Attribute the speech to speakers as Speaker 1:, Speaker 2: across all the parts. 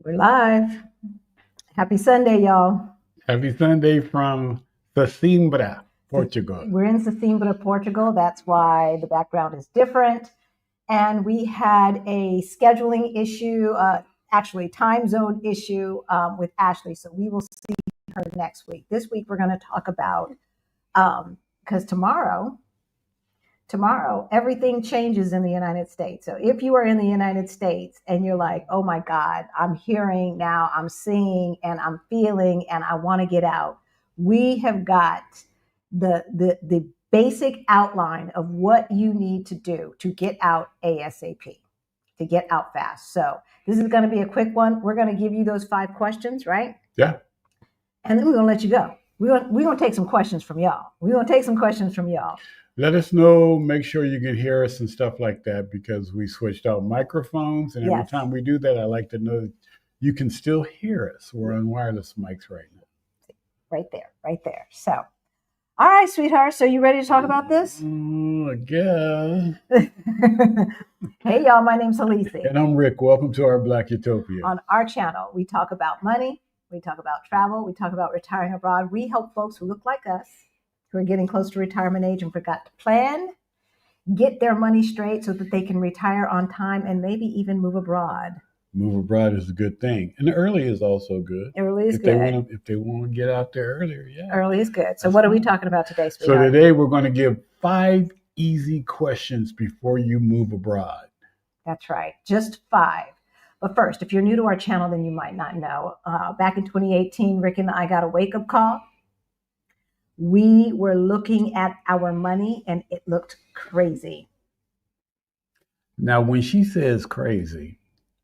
Speaker 1: We're live. Happy Sunday, y'all.
Speaker 2: Happy Sunday from Coimbra, Portugal.
Speaker 1: We're in Coimbra, Portugal. That's why the background is different. And we had a scheduling issue, actually time zone issue with Ashley. So we will see her next week. This week, we're going to talk about, because tomorrow, everything changes in the United States. So if you are in the United States and you're like, oh my God, I'm hearing now, I'm seeing, and I'm feeling, and I want to get out, we have got the basic outline of what you need to do to get out ASAP, to get out fast. So this is going to be a quick one. We're going to give you those 5 questions, right?
Speaker 2: Yeah.
Speaker 1: And then we're going to let you go. We're going to take some questions from y'all. Let
Speaker 2: us know, make sure you can hear us and stuff like that, because we switched out microphones. And every time we do that, I like to know that you can still hear us. We're on wireless mics right now.
Speaker 1: Right there. So, all right, sweetheart. So you ready to talk about this?
Speaker 2: I guess.
Speaker 1: Hey, y'all. My name's Halisi.
Speaker 2: And I'm Rick. Welcome to our Black Utopia.
Speaker 1: On our channel, we talk about money. We talk about travel. We talk about retiring abroad. We help folks who look like us, who are getting close to retirement age and forgot to plan, get their money straight so that they can retire on time and maybe even move abroad.
Speaker 2: Move abroad is a good thing. And early is also good.
Speaker 1: Early is good.
Speaker 2: If they want to get out there earlier, yeah.
Speaker 1: Early is good. So what are we talking about today, sweetheart?
Speaker 2: So today we're going to give 5 easy questions before you move abroad.
Speaker 1: That's right. Just 5. But first, if you're new to our channel, then you might not know. Back in 2018, Rick and I got a wake-up call. We were looking at our money and it looked crazy.
Speaker 2: Now, when she says crazy,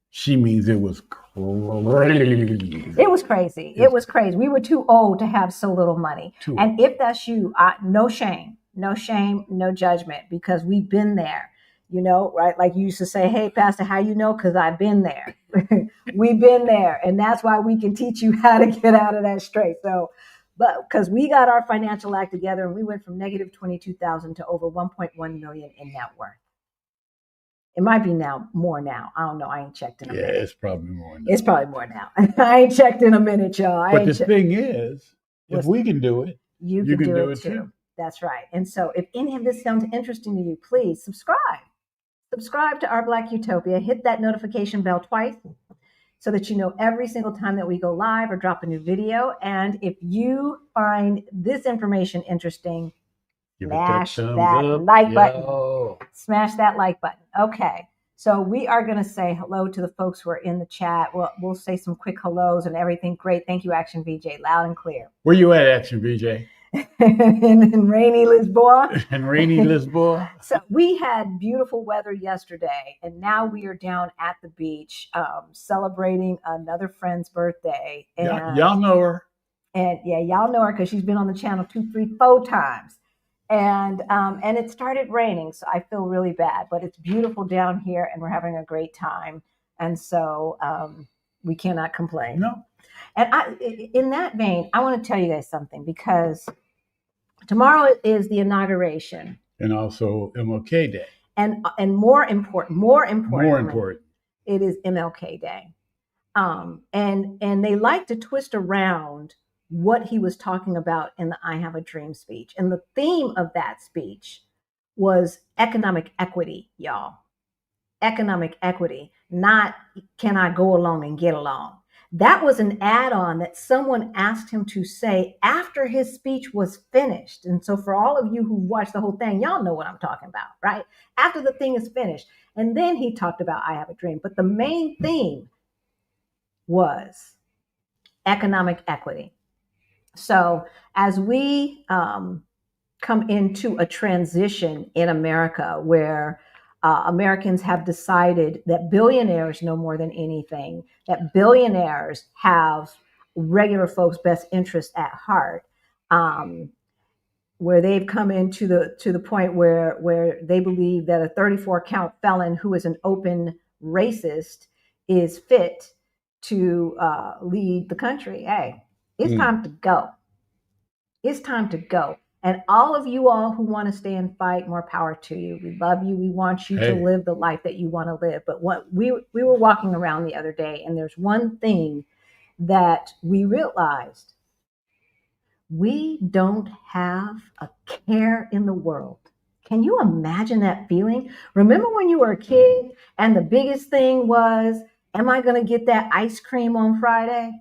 Speaker 2: she means it was crazy.
Speaker 1: It was crazy. It was crazy. We were too old to have so little money. And if that's you, no shame, no judgment, because we've been there, right? Like you used to say, hey, Pastor, how you know? Because I've been there. We've been there. And that's why we can teach you how to get out of that straight. So, but because we got our financial act together and we went from negative 22,000 to over 1.1 million in net worth. It might be more now. I don't know. I ain't checked in a minute.
Speaker 2: Yeah, it's probably more now.
Speaker 1: It's probably more now. I ain't checked in a minute, y'all.
Speaker 2: But the thing is, if we can do it,
Speaker 1: you can do it too. That's right. And so if any of this sounds interesting to you, please subscribe. Subscribe to Our Black Utopia. Hit that notification bell twice, so that you know every single time that we go live or drop a new video. And if you find this information interesting, smash that like button. Smash that like button. Okay. So we are going to say hello to the folks who are in the chat. We'll say some quick hellos and everything. Great. Thank you, Action VJ. Loud and clear.
Speaker 2: Where you at, Action VJ?
Speaker 1: in rainy Lisboa.
Speaker 2: In rainy Lisboa.
Speaker 1: So we had beautiful weather yesterday, and now we are down at the beach celebrating another friend's birthday. And
Speaker 2: y'all know her.
Speaker 1: And yeah, y'all know her because she's been on the channel 2, 3, 4 times. And it started raining, so I feel really bad. But it's beautiful down here, and we're having a great time. And so we cannot complain.
Speaker 2: No.
Speaker 1: And in that vein, I want to tell you guys something, because tomorrow is the inauguration,
Speaker 2: and also MLK Day,
Speaker 1: and more important, it is MLK Day, and they like to twist around what he was talking about in the I Have a Dream speech, and the theme of that speech was economic equity, y'all. Economic equity, not can I go along and get along. That was an add-on that someone asked him to say after his speech was finished. And so for all of you who watched the whole thing, y'all know what I'm talking about, right? After the thing is finished. And then he talked about I Have a Dream. But the main theme was economic equity. So as we come into a transition in America where Americans have decided that billionaires know more than anything, that billionaires have regular folks' best interests at heart, where they've come into the point where they believe that a 34-count felon who is an open racist is fit to lead the country. Hey, it's time to go. It's time to go. And all of you all who want to stay and fight, more power to you. We love you. We want you to live the life that you want to live. But what we were walking around the other day, and there's one thing that we realized: we don't have a care in the world. Can you imagine that feeling? Remember when you were a kid and the biggest thing was, am I going to get that ice cream on Friday?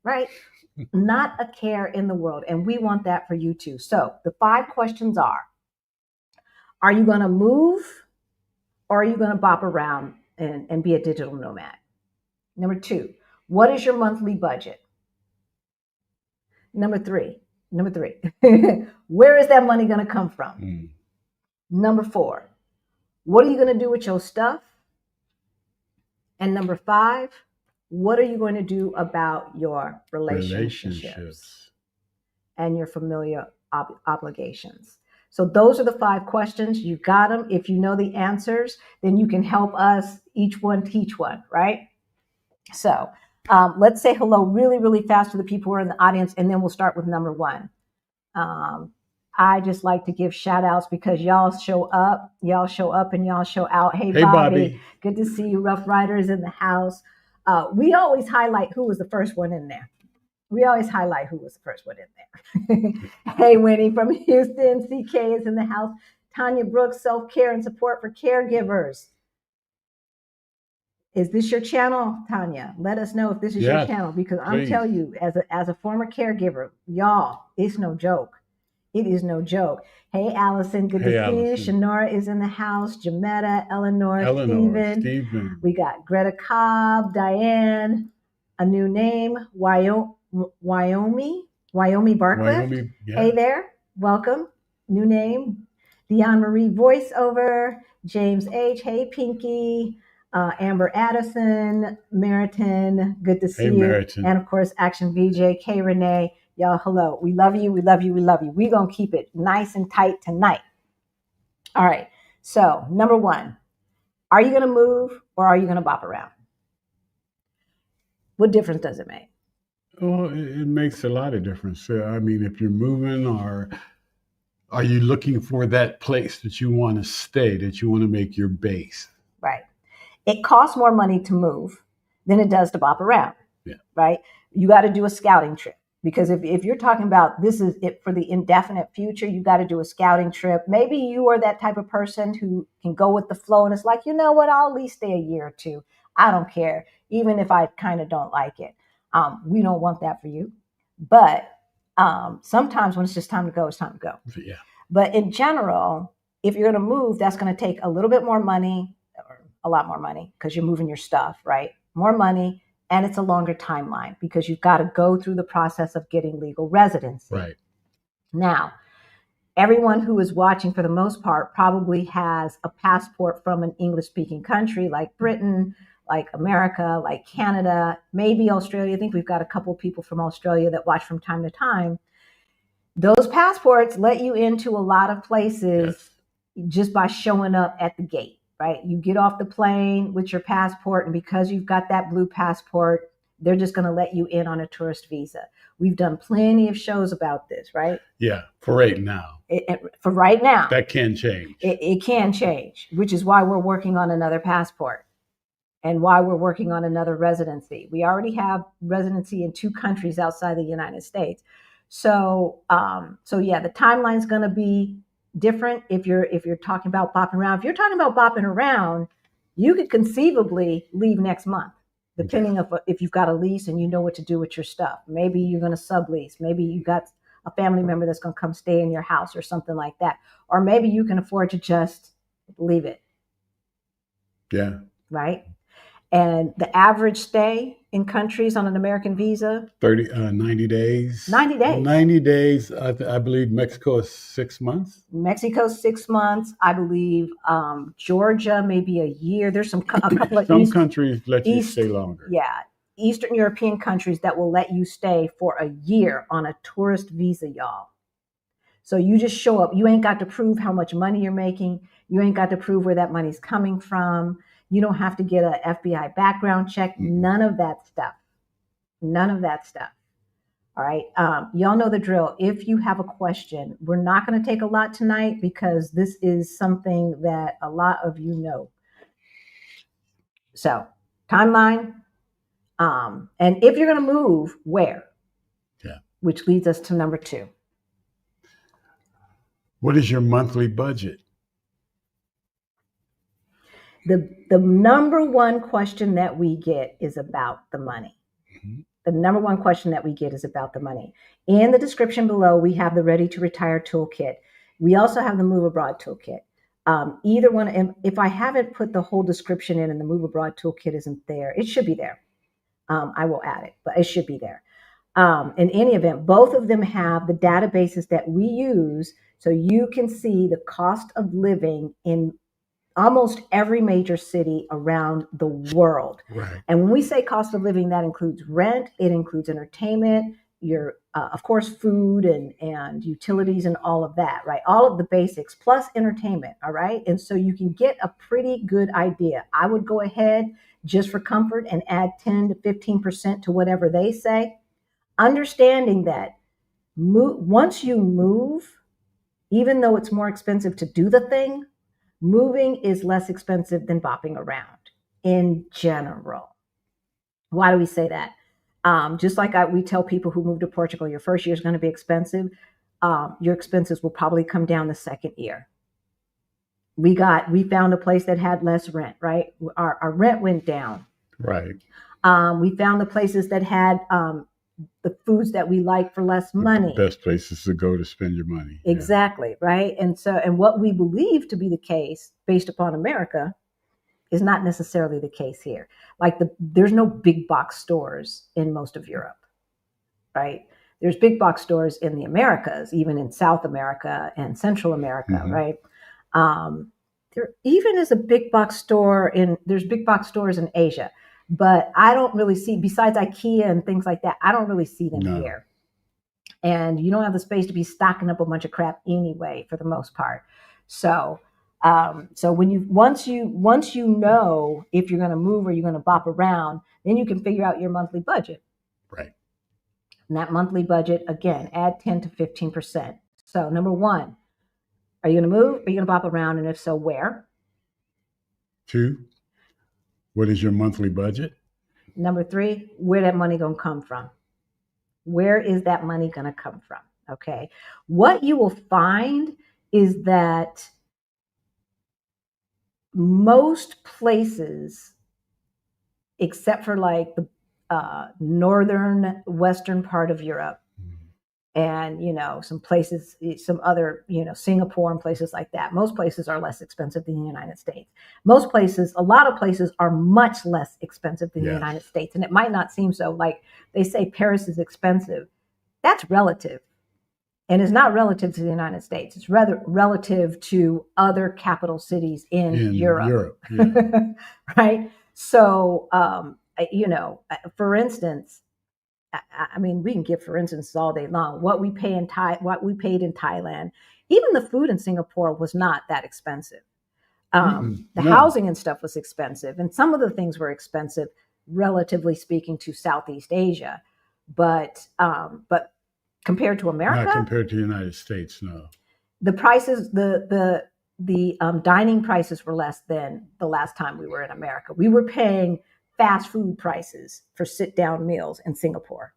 Speaker 1: Right? Not a care in the world. And we want that for you too. So the 5 questions are you going to move, or are you going to bop around and be a digital nomad? Number 2, what is your monthly budget? Number three, where is that money going to come from? Number 4, what are you going to do with your stuff? And number 5, what are you going to do about your relationships and your familiar obligations? So those are the 5 questions. You got them. If you know the answers, then you can help us each one teach one, right? So let's say hello really, really fast to the people who are in the audience, and then we'll start with number 1. I just like to give shout outs because y'all show up and y'all show out. Hey, Bobby. Good to see you. Rough Riders in the house. We always highlight who was the first one in there. Hey, Winnie from Houston. CK is in the house. Tanya Brooks, self-care and support for caregivers. Is this your channel, Tanya? Let us know if this is your channel, because I'm telling you, as a former caregiver, y'all, it's no joke. It is no joke. Hey, Allison, good to see you. Shanora is in the house. Jametta, Eleanor, Stephen. We got Greta Cobb, Diane, a new name, Wyoming Barcliffe. Hey there, welcome. New name, Dion Marie voiceover, James H. Hey, Pinky. Amber Addison, Meriton, good to see you. And of course, Action VJ, K Renee. Y'all, hello. We love you. We're going to keep it nice and tight tonight. All right. So, number 1, are you going to move, or are you going to bop around? What difference does it make?
Speaker 2: Well, it makes a lot of difference. I mean, if you're moving, or are you looking for that place that you want to stay, that you want to make your base?
Speaker 1: Right. It costs more money to move than it does to bop around.
Speaker 2: Yeah.
Speaker 1: Right. You got to do a scouting trip. Because if you're talking about this is it for the indefinite future, you got to do a scouting trip. Maybe you are that type of person who can go with the flow, and it's like, you know what, I'll at least stay a year or 2. I don't care, even if I kind of don't like it. We don't want that for you. But sometimes when it's just time to go, it's time to go.
Speaker 2: Yeah.
Speaker 1: But in general, if you're going to move, that's going to take a little bit more money, or a lot more money, because you're moving your stuff, right? More money. And it's a longer timeline because you've got to go through the process of getting legal residency.
Speaker 2: Right.
Speaker 1: Now, everyone who is watching, for the most part, probably has a passport from an English-speaking country like Britain, like America, like Canada, maybe Australia. I think we've got a couple of people from Australia that watch from time to time. Those passports let you into a lot of places just by showing up at the gate. Right? You get off the plane with your passport, and because you've got that blue passport, they're just going to let you in on a tourist visa. We've done plenty of shows about this, right?
Speaker 2: Yeah, for right now.
Speaker 1: For right now.
Speaker 2: That can change.
Speaker 1: It can change, which is why we're working on another passport and why we're working on another residency. We already have residency in 2 countries outside the United States. So yeah, the timeline's going to be different if you're talking about bopping around. If you're talking about bopping around, you could conceivably leave next month, depending on if you've got a lease and you know what to do with your stuff. Maybe you're going to sublease. Maybe you got a family member that's going to come stay in your house or something like that. Or maybe you can afford to just leave it.
Speaker 2: Yeah.
Speaker 1: Right? And the average stay in countries on an American visa?
Speaker 2: 90 days.
Speaker 1: 90 days.
Speaker 2: 90 days. I believe Mexico is 6 months.
Speaker 1: Mexico's 6 months. I believe Georgia, maybe a year. There's a couple of
Speaker 2: countries let you stay longer.
Speaker 1: Yeah. Eastern European countries that will let you stay for a year on a tourist visa, y'all. So you just show up. You ain't got to prove how much money you're making. You ain't got to prove where that money's coming from. You don't have to get an FBI background check. None of that stuff. All right. Y'all know the drill. If you have a question, we're not going to take a lot tonight because this is something that a lot of you know. So, timeline. And if you're going to move, where?
Speaker 2: Yeah.
Speaker 1: Which leads us to number 2.
Speaker 2: What is your monthly budget?
Speaker 1: The number one question that we get is about the money.
Speaker 2: Mm-hmm.
Speaker 1: The number one question that we get is about the money. In the description below, we have the Ready to Retire Toolkit. We also have the Move Abroad Toolkit. Either one, if I haven't put the whole description in and the Move Abroad Toolkit isn't there, it should be there. I will add it, but it should be there. In any event, both of them have the databases that we use so you can see the cost of living in almost every major city around the world.
Speaker 2: Right.
Speaker 1: And when we say cost of living, that includes rent, it includes entertainment, your, of course, food and utilities and all of that, right? All of the basics plus entertainment, all right? And so you can get a pretty good idea. I would go ahead just for comfort and add 10 to 15% to whatever they say, understanding that once you move, even though it's more expensive to do the thing, moving is less expensive than bopping around in general. Why do we say that? Just like we tell people who move to Portugal, your first year is going to be expensive. Your expenses will probably come down the second year. We found a place that had less rent, right? Our rent went down.
Speaker 2: Right.
Speaker 1: We found the places that had the foods that we like for less money.
Speaker 2: The best places to go to spend your money.
Speaker 1: Exactly, yeah. Right? And what we believe to be the case based upon America is not necessarily the case here. Like there's no big box stores in most of Europe, right? There's big box stores in the Americas, even in South America and Central America, mm-hmm. right? There even is a big box store there's big box stores in Asia. But I don't really see, besides IKEA and things like that, I don't really see them here. And you don't have the space to be stocking up a bunch of crap anyway, for the most part. So once you know if you're going to move or you're going to bop around, then you can figure out your monthly budget.
Speaker 2: Right.
Speaker 1: And that monthly budget, again, add 10 to 15%. So number 1, are you going to move? Are you going to bop around? And if so, where?
Speaker 2: 2, what is your monthly budget?
Speaker 1: Number 3, where that money going to come from? Where is that money going to come from? Okay. What you will find is that most places, except for like the northern western part of Europe, and some places, some other, Singapore and places like that, most places are less expensive than the United States. A lot of places are much less expensive than the United States. And it might not seem so. Like they say Paris is expensive. That's relative. And it's not relative to the United States. It's rather relative to other capital cities in Europe. Yeah. Right? So, for instance, I mean, we can give for instance all day long. What we paid in Thailand, even the food in Singapore was not that expensive. Housing and stuff was expensive, and some of the things were expensive, relatively speaking, to Southeast Asia. But compared to America,
Speaker 2: not compared to the United States, no.
Speaker 1: The prices, the dining prices were less than the last time we were in America. We were paying fast food prices for sit-down meals in Singapore.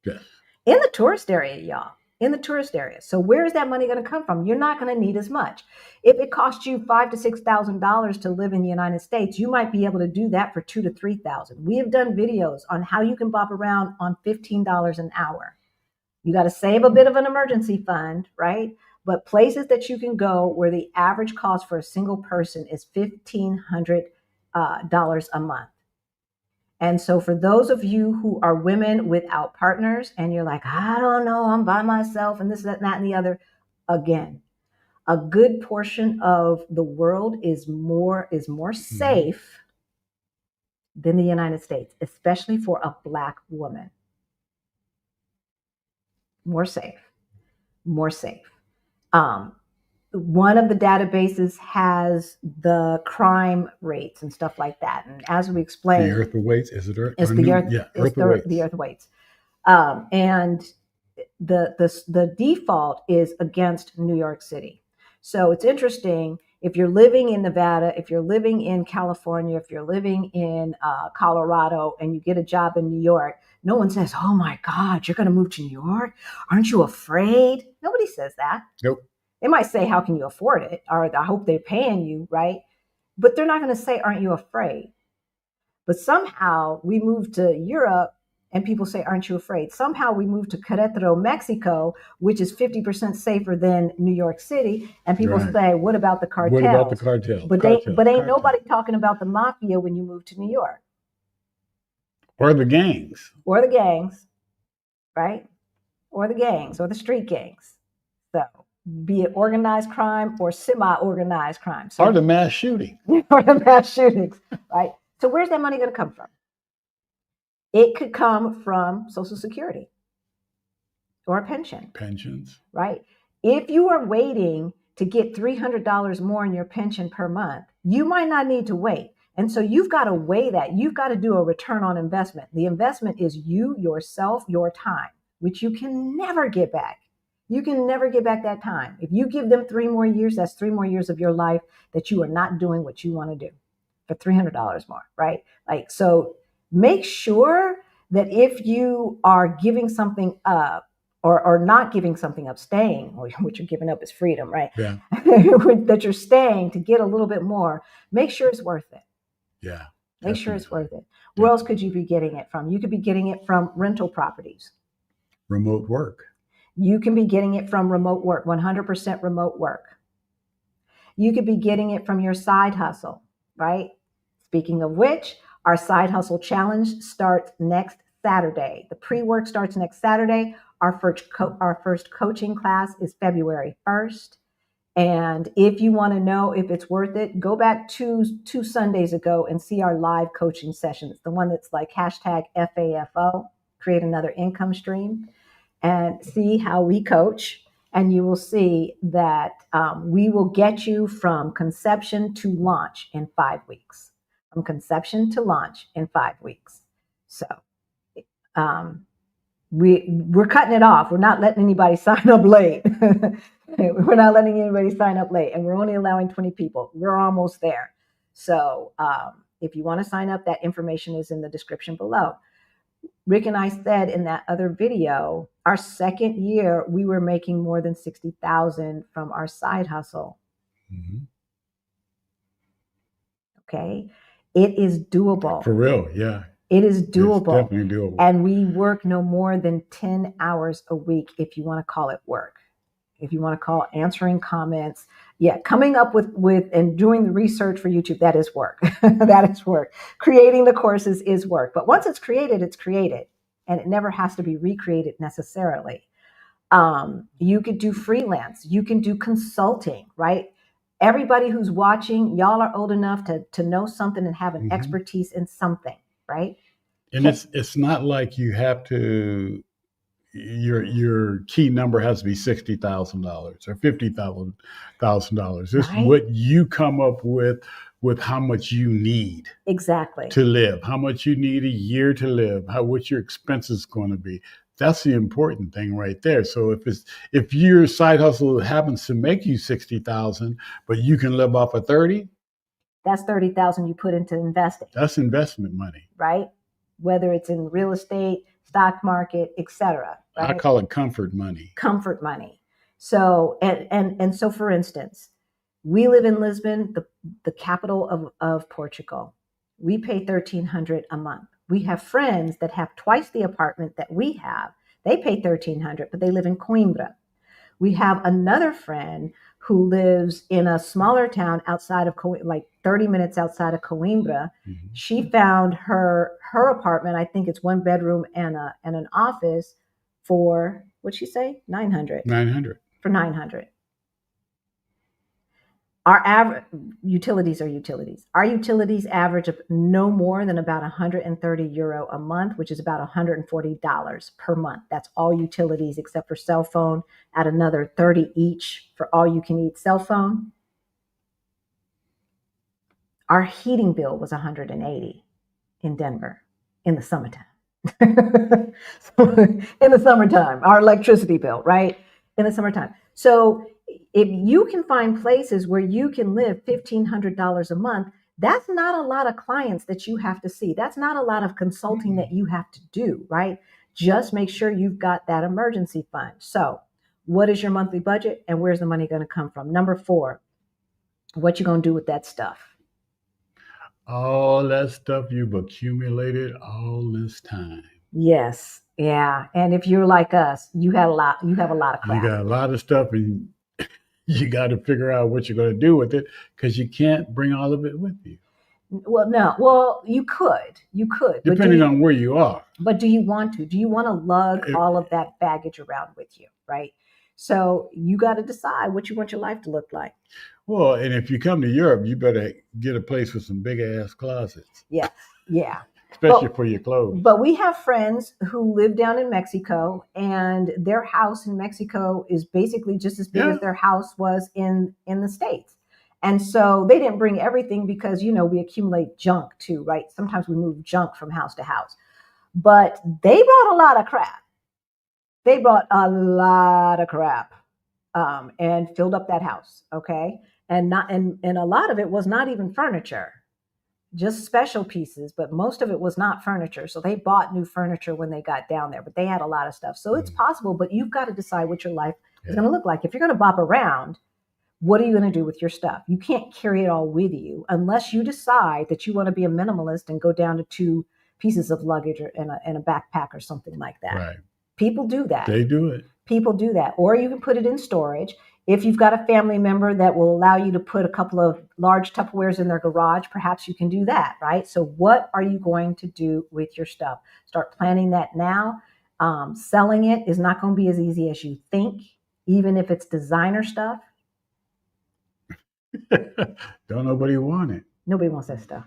Speaker 2: Yes.
Speaker 1: In the tourist area, y'all. In the tourist area. So where is that money going to come from? You're not going to need as much. If it costs you $5,000 to $6,000 to live in the United States, you might be able to do that for $2,000 to $3,000. We have done videos on how you can bop around on $15 an hour. You got to save a bit of an emergency fund, right? But places that you can go where the average cost for a single person is $1,500 a month. And so for those of you who are women without partners and you're like, I don't know, I'm by myself and this, that, and the other, again, a good portion of the world is more safe than the United States, especially for a Black woman. More safe. One of the databases has the crime rates and stuff like that. And as we explained,
Speaker 2: the earth weights, is it earth?
Speaker 1: It's the earth.
Speaker 2: Yeah,
Speaker 1: it's
Speaker 2: earth weights.
Speaker 1: The earth weights. And the default is against New York City. So it's interesting, if you're living in Nevada, if you're living in California, if you're living in Colorado, and you get a job in New York, no one says, "Oh my God, you're going to move to New York? Aren't you afraid?" Nobody says that.
Speaker 2: Nope.
Speaker 1: They might say, "How can you afford it?" Or, "I hope they're paying you," right? But they're not going to say, "Aren't you afraid?" But somehow we move to Europe and people say, "Aren't you afraid?" Somehow we move to Querétaro, Mexico, which is 50% safer than New York City. And people say, "What about the cartels?"
Speaker 2: What about the cartels?
Speaker 1: But ain't nobody talking about the mafia when you move to New York.
Speaker 2: Or the gangs.
Speaker 1: Or the gangs, right? Or the gangs, or the street gangs. So be it organized crime or semi-organized crime. So,
Speaker 2: or the mass shooting.
Speaker 1: Or the mass shootings, right? So where's that money going to come from? It could come from Social Security or a pension.
Speaker 2: Pensions.
Speaker 1: Right? If you are waiting to get $300 more in your pension per month, you might not need to wait. And so you've got to weigh that. You've got to do a return on investment. The investment is you, yourself, your time, which you can never get back. You can never get back that time. If you give them 3 more years, that's 3 more years of your life that you are not doing what you want to do for $300 more, right? Like, so make sure that if you are giving something up, or not giving something up, staying, what you're giving up is freedom, right?
Speaker 2: Yeah.
Speaker 1: That you're staying to get a little bit more, make sure it's worth it.
Speaker 2: Yeah.
Speaker 1: Make sure it's worth it. Where else could you be getting it from? You could be getting it from rental properties.
Speaker 2: Remote work.
Speaker 1: You can be getting it from remote work, 100% remote work. You could be getting it from your side hustle, right? Speaking of which, our side hustle challenge starts next Saturday. The pre-work starts next Saturday. Our first coaching class is February 1st. And if you want to know if it's worth it, go back two Sundays ago and see our live coaching session. It's the one that's like hashtag FAFO, create another income stream, and see how we coach. And you will see that we will get you from conception to launch in 5 weeks. From conception to launch in 5 weeks. So we're cutting it off. We're not letting anybody sign up late. We're not letting anybody sign up late, and we're only allowing 20 people. We're almost there. So if you want to sign up, that information is in the description below. Rick and I said in that other video, our second year, we were making more than $60,000 from our side hustle.
Speaker 2: Mm-hmm.
Speaker 1: Okay. It is doable.
Speaker 2: For real, yeah.
Speaker 1: It is doable.
Speaker 2: It's definitely doable.
Speaker 1: And we work no more than 10 hours a week, if you want to call it work. If you want to call answering comments, coming up with and doing the research for YouTube, that is work. That is work. Creating the courses is work. But once it's created, and it never has to be recreated necessarily. You could do freelance. You can do consulting, right? Everybody who's watching, y'all are old enough to know something and have an expertise in something, right?
Speaker 2: And it's not like you have to, your key number has to be $60,000 or $50,000. It's what you come up with how much you need to live, how much you need a year to live, what your expenses going to be. That's the important thing right there. So if your side hustle happens to make you $60,000, but you can live off of 30,
Speaker 1: that's $30,000 you put into investing.
Speaker 2: That's investment money,
Speaker 1: right? Whether it's in real estate, stock market, etc. Right?
Speaker 2: I call it comfort money.
Speaker 1: Comfort money. So and so, for instance, we live in Lisbon, the capital of Portugal. We pay $1,300 a month. We have friends that have twice the apartment that we have. They pay $1,300, but they live in Coimbra. We have another friend who lives in a smaller town outside of like 30 minutes outside of Coimbra. Mm-hmm. She found her apartment. I think it's 1 bedroom and an office for, what'd she say? $900. For $900. Our average utilities are utilities. Our utilities average of no more than about €130 a month, which is about $140 per month. That's all utilities except for cell phone at another $30 each for all you can eat cell phone. Our heating bill was $180 in Denver in the summertime. in the summertime, our electricity bill, right? In the summertime. So if you can find places where you can live $1,500 a month, that's not a lot of clients that you have to see. That's not a lot of consulting that you have to do, right? Just make sure you've got that emergency fund. So what is your monthly budget and where's the money going to come from? Number 4, what you going to do with that stuff?
Speaker 2: All that stuff you've accumulated all this time.
Speaker 1: Yes. Yeah. And if you're like us, you have a lot of crap.
Speaker 2: You got a lot of stuff and you got to figure out what you're going to do with it because you can't bring all of it with you.
Speaker 1: Well, no. Well, you could.
Speaker 2: Depending on where you are.
Speaker 1: But do you want to? Do you want to lug all of that baggage around with you, right? So you got to decide what you want your life to look like.
Speaker 2: Well, and if you come to Europe, you better get a place with some big ass closets.
Speaker 1: Yeah. Yeah.
Speaker 2: Especially for your clothes.
Speaker 1: But we have friends who live down in Mexico, and their house in Mexico is basically just as big as their house was in the States. And so they didn't bring everything because, we accumulate junk too, right? Sometimes we move junk from house to house. But they brought a lot of crap. And filled up that house, okay? And a lot of it was not even furniture. Just special pieces, but most of it was not furniture. So they bought new furniture when they got down there, but they had a lot of stuff. So it's possible, but you've got to decide what your life is going to look like. If you're going to bop around, what are you going to do with your stuff? You can't carry it all with you unless you decide that you want to be a minimalist and go down to 2 pieces of luggage and a backpack or something like that.
Speaker 2: Right.
Speaker 1: People do that.
Speaker 2: They do it.
Speaker 1: People do that. Or you can put it in storage. If you've got a family member that will allow you to put a couple of large Tupperwares in their garage, perhaps you can do that, right? So what are you going to do with your stuff? Start planning that now. Selling it is not going to be as easy as you think, even if it's designer stuff.
Speaker 2: Don't nobody want it.
Speaker 1: Nobody wants that stuff.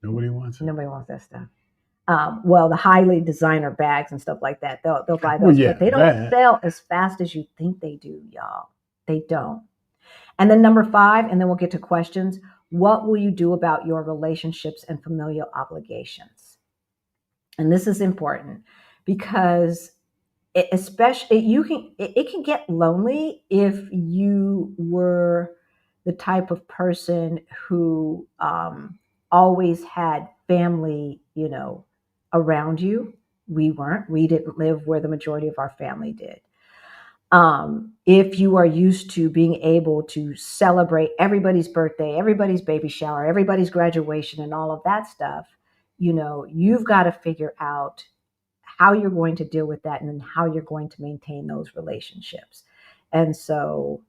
Speaker 2: Nobody wants it.
Speaker 1: Nobody wants that stuff. Well, the highly designer bags and stuff like that, they'll buy those, but they don't sell as fast as you think they do, y'all. They don't. And then number 5, and then we'll get to questions. What will you do about your relationships and familial obligations? And this is important because it can get lonely if you were the type of person who always had family, around you. We weren't. We didn't live where the majority of our family did. If you are used to being able to celebrate everybody's birthday, everybody's baby shower, everybody's graduation, and all of that stuff, you've got to figure out how you're going to deal with that and then how you're going to maintain those relationships. And so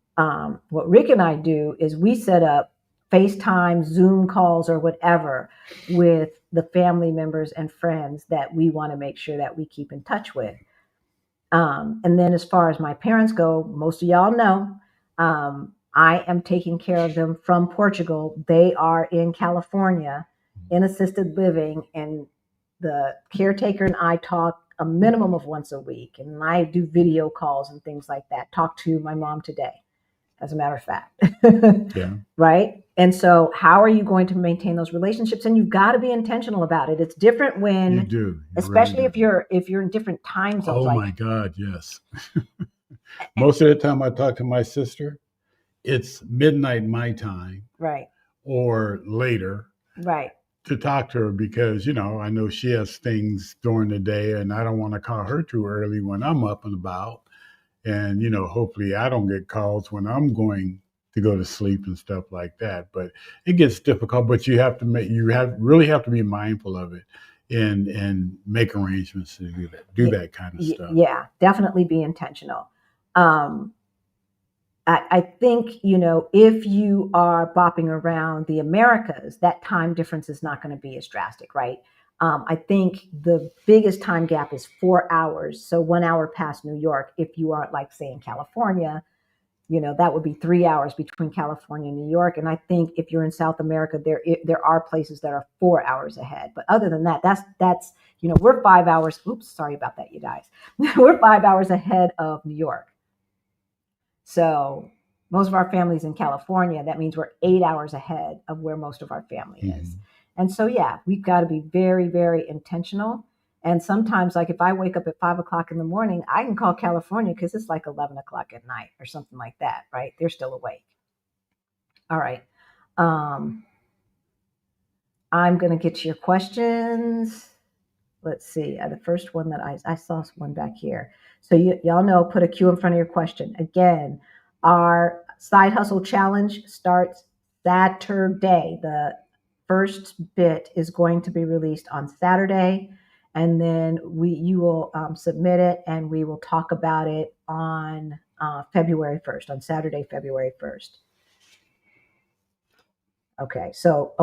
Speaker 1: what Rick and I do is we set up FaceTime, Zoom calls, or whatever with the family members and friends that we want to make sure that we keep in touch with. And then as far as my parents go, most of y'all know, I am taking care of them from Portugal. They are in California in assisted living, and the caretaker and I talk a minimum of once a week, and I do video calls and things like that. Talk to my mom today, as a matter of fact.
Speaker 2: Yeah.
Speaker 1: Right? And so how are you going to maintain those relationships? And you've got to be intentional about it. It's different when
Speaker 2: you do.
Speaker 1: Especially if you're in different time zones.
Speaker 2: Oh my God, yes. Most of the time I talk to my sister, it's midnight my time.
Speaker 1: Right.
Speaker 2: Or later.
Speaker 1: Right.
Speaker 2: To talk to her because, I know she has things during the day and I don't want to call her too early when I'm up and about. And, hopefully I don't get calls when I'm going to go to sleep and stuff like that. But it gets difficult, but you really have to be mindful of it and make arrangements to do that kind of stuff.
Speaker 1: Yeah, definitely be intentional. I think, if you are bopping around the Americas, that time difference is not going to be as drastic, right? I think the biggest time gap is 4 hours. So 1 hour past New York. If you are say in California, that would be 3 hours between California and New York. And I think if you're in South America, there are places that are 4 hours ahead. But other than that, that's we're 5 hours. Oops, sorry about that, you guys. We're 5 hours ahead of New York. So most of our family's in California. That means we're 8 hours ahead of where most of our family is. And so, yeah, we've got to be very, very intentional And sometimes, like if I wake up at 5 o'clock in the morning, I can call California because it's like 11 o'clock at night or something like that, right? They're still awake. All right. I'm going to get to your questions. Let's see. The first one that I saw one back here. So y'all know, put a Q in front of your question. Again, our side hustle challenge starts Saturday. The first bit is going to be released on Saturday, and then you will submit it, and we will talk about it on February 1st, on Saturday, February 1st. Okay, so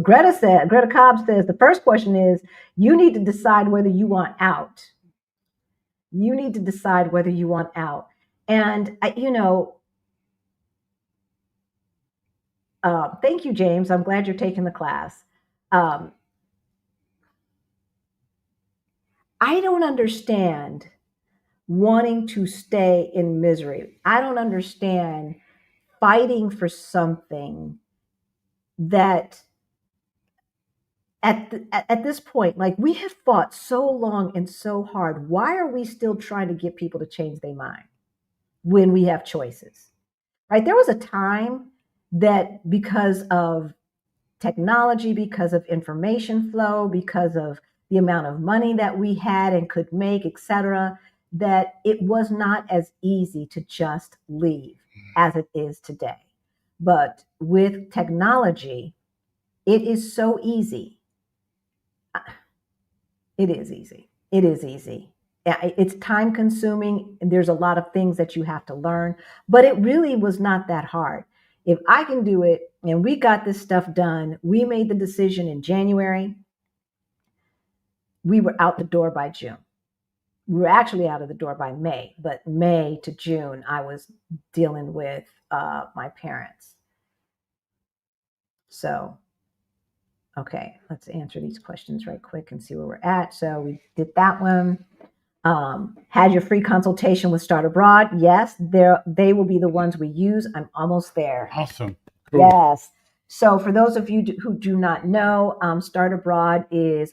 Speaker 1: Greta Cobb says the first question is, you need to decide whether you want out. You need to decide whether you want out. And thank you, James. I'm glad you're taking the class. I don't understand wanting to stay in misery. I don't understand fighting for something that at this point, like, we have fought so long and so hard. Why are we still trying to get people to change their mind when we have choices? Right? There was a time that because of technology, because of information flow, because of the amount of money that we had and could make, etc., that it was not as easy to just leave as it is today. But with technology, it is so easy. It is easy. It is easy. It's time consuming. There's a lot of things that you have to learn, but it really was not that hard. If I can do it, and we got this stuff done, we made the decision in January. We were out the door by June. We were actually out of the door by May, but May to June, I was dealing with my parents. So, okay, let's answer these questions right quick and see where we're at. So we did that one. Had your free consultation with Start Abroad? Yes, they will be the ones we use. I'm almost there.
Speaker 2: Awesome. Cool.
Speaker 1: Yes. So for those of you who do not know, Start Abroad is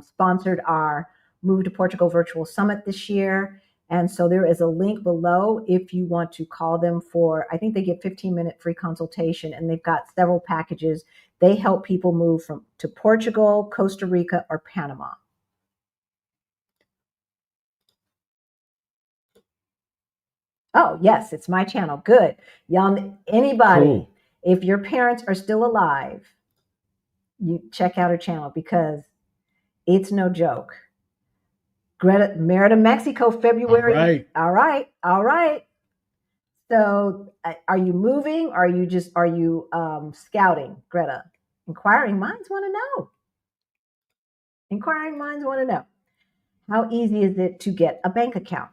Speaker 1: sponsored our Move to Portugal Virtual Summit this year. And so there is a link below if you want to call them for, I think they get 15-minute free consultation, and they've got several packages. They help people move to Portugal, Costa Rica, or Panama. Oh, yes, it's my channel. Good. Y'all, anybody, cool. If your parents are still alive, you check out her channel because it's no joke. Greta, Merida, Mexico, February. All right. So are you moving? Or are you scouting, Greta? Inquiring minds want to know. Inquiring minds want to know. How easy is it to get a bank account?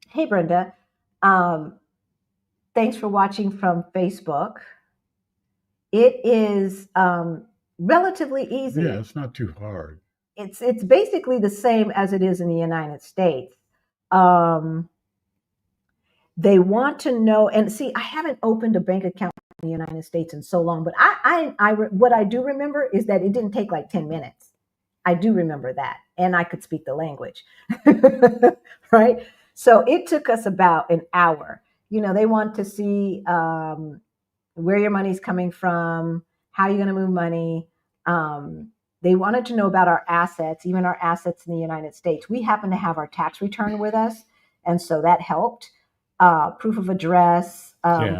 Speaker 1: Hey, Brenda. Thanks for watching from Facebook. It is relatively easy.
Speaker 2: Yeah, it's not too hard.
Speaker 1: It's basically the same as it is in the United States. They want to know, and see, I haven't opened a bank account in the United States in so long, but what I do remember is that it didn't take like 10 minutes. I do remember that, and I could speak the language, right? So it took us about an hour. They want to see where your money's coming from, how you're going to move money. They wanted to know about our assets, even our assets in the United States. We happen to have our tax return with us, and so that helped. Proof of address.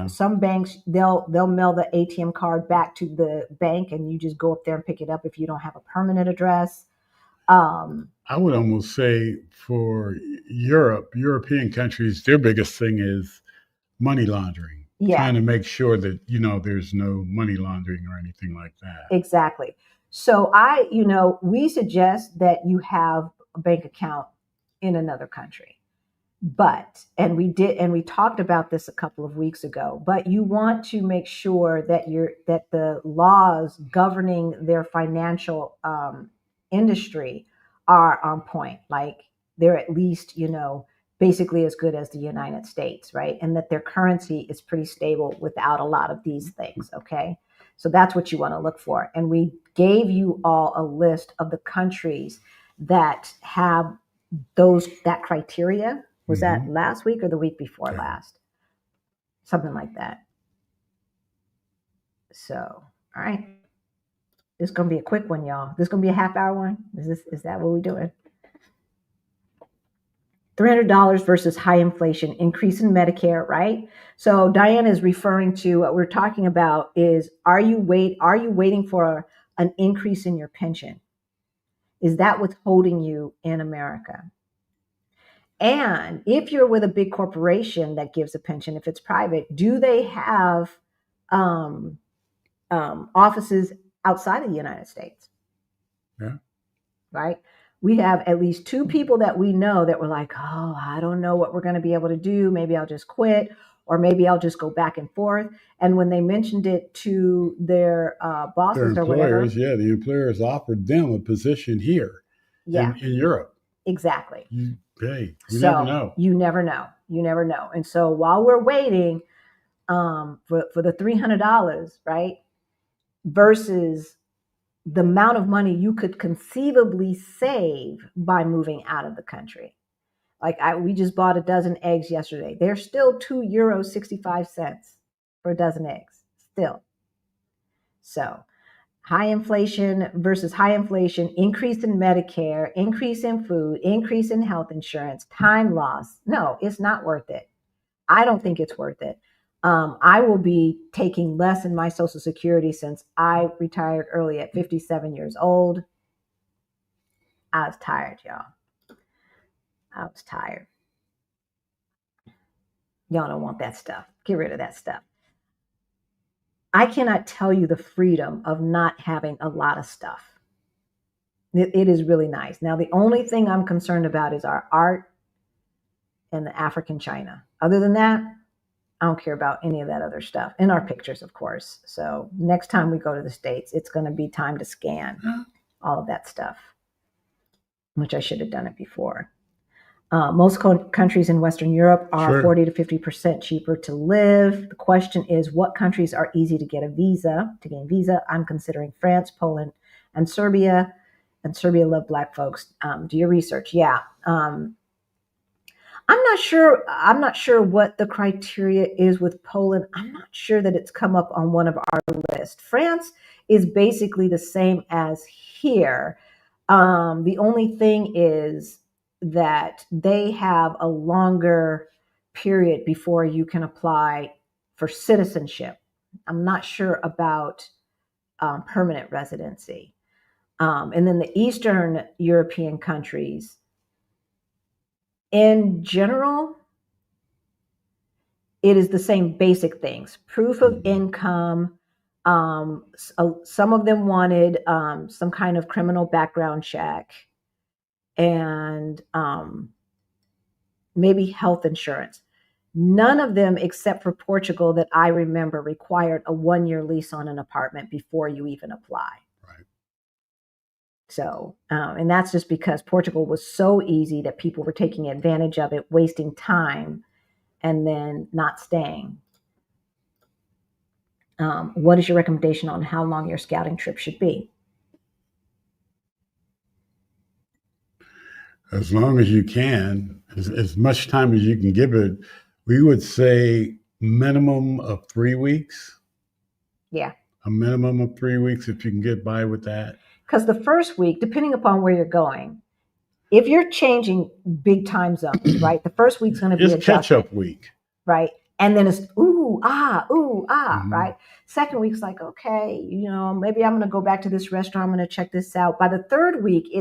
Speaker 1: Some banks, they'll mail the ATM card back to the bank, and you just go up there and pick it up if you don't have a permanent address.
Speaker 2: I would almost say for European countries, their biggest thing is money laundering. Yeah. Trying to make sure that, there's no money laundering or anything like that.
Speaker 1: Exactly. So we suggest that you have a bank account in another country. And we talked about this a couple of weeks ago, but you want to make sure that the laws governing their financial industry are on point. Like, they're at least, basically as good as the United States, right? And that their currency is pretty stable without a lot of these things, okay? So that's what you want to look for. And we gave you all a list of the countries that have that criteria. Was that last week or the week before last? Something like that. So, all right. This is going to be a quick one, y'all. This is going to be a half-hour one. Is that what we're doing? $300 versus high inflation, increase in Medicare, right? So Diana is referring to what we're talking about is, are you waiting for an increase in your pension? Is that what's holding you in America? And if you're with a big corporation that gives a pension, if it's private, do they have offices outside of the United States?
Speaker 2: Yeah.
Speaker 1: Right? We have at least 2 people that we know that were like, oh, I don't know what we're going to be able to do. Maybe I'll just quit, or maybe I'll just go back and forth. And when they mentioned it to their bosses or whatever.
Speaker 2: Yeah, the employers offered them a position here in Europe.
Speaker 1: Exactly.
Speaker 2: You never know.
Speaker 1: You never know. You never know. And so while we're waiting for the $300, right, versus the amount of money you could conceivably save by moving out of the country. Like we just bought a dozen eggs yesterday. They're still €2.65 for a dozen eggs still. So high inflation versus high inflation, increase in Medicare, increase in food, increase in health insurance, time loss. No, it's not worth it. I don't think it's worth it. I will be taking less in my Social Security since I retired early at 57 years old. I was tired, y'all. I was tired. Y'all don't want that stuff. Get rid of that stuff. I cannot tell you the freedom of not having a lot of stuff. It is really nice. Now, the only thing I'm concerned about is our art and the African China. Other than that, I don't care about any of that other stuff. And our pictures, of course. So next time we go to the States, it's going to be time to scan all of that stuff, which I should have done it before. Most countries in Western Europe are 40 to 50% cheaper to live. The question is, what countries are easy to gain visa? I'm considering France, Poland, and Serbia. And Serbia love Black folks. Do your research. Yeah. I'm not sure what the criteria is with Poland. I'm not sure that it's come up on one of our lists. France is basically the same as here. The only thing is that they have a longer period before you can apply for citizenship. I'm not sure about permanent residency. And then the Eastern European countries, in general, it is the same basic things. Proof of income. Some of them wanted some kind of criminal background check, and maybe health insurance. None of them, except for Portugal that I remember, required a 1-year lease on an apartment before you even apply.
Speaker 2: Right.
Speaker 1: So, and that's just because Portugal was so easy that people were taking advantage of it, wasting time, and then not staying. What is your recommendation on how long your scouting trip should be?
Speaker 2: As long as you can, as much time as you can give it. We would say minimum of 3 weeks.
Speaker 1: Yeah.
Speaker 2: A minimum of 3 weeks if you can get by with that.
Speaker 1: Because the first week, depending upon where you're going, if you're changing big time zones, right? The first week's going to be
Speaker 2: a catch-up week.
Speaker 1: Right. And then it's right? Second week's like, okay, maybe I'm going to go back to this restaurant. I'm going to check this out. By the third week,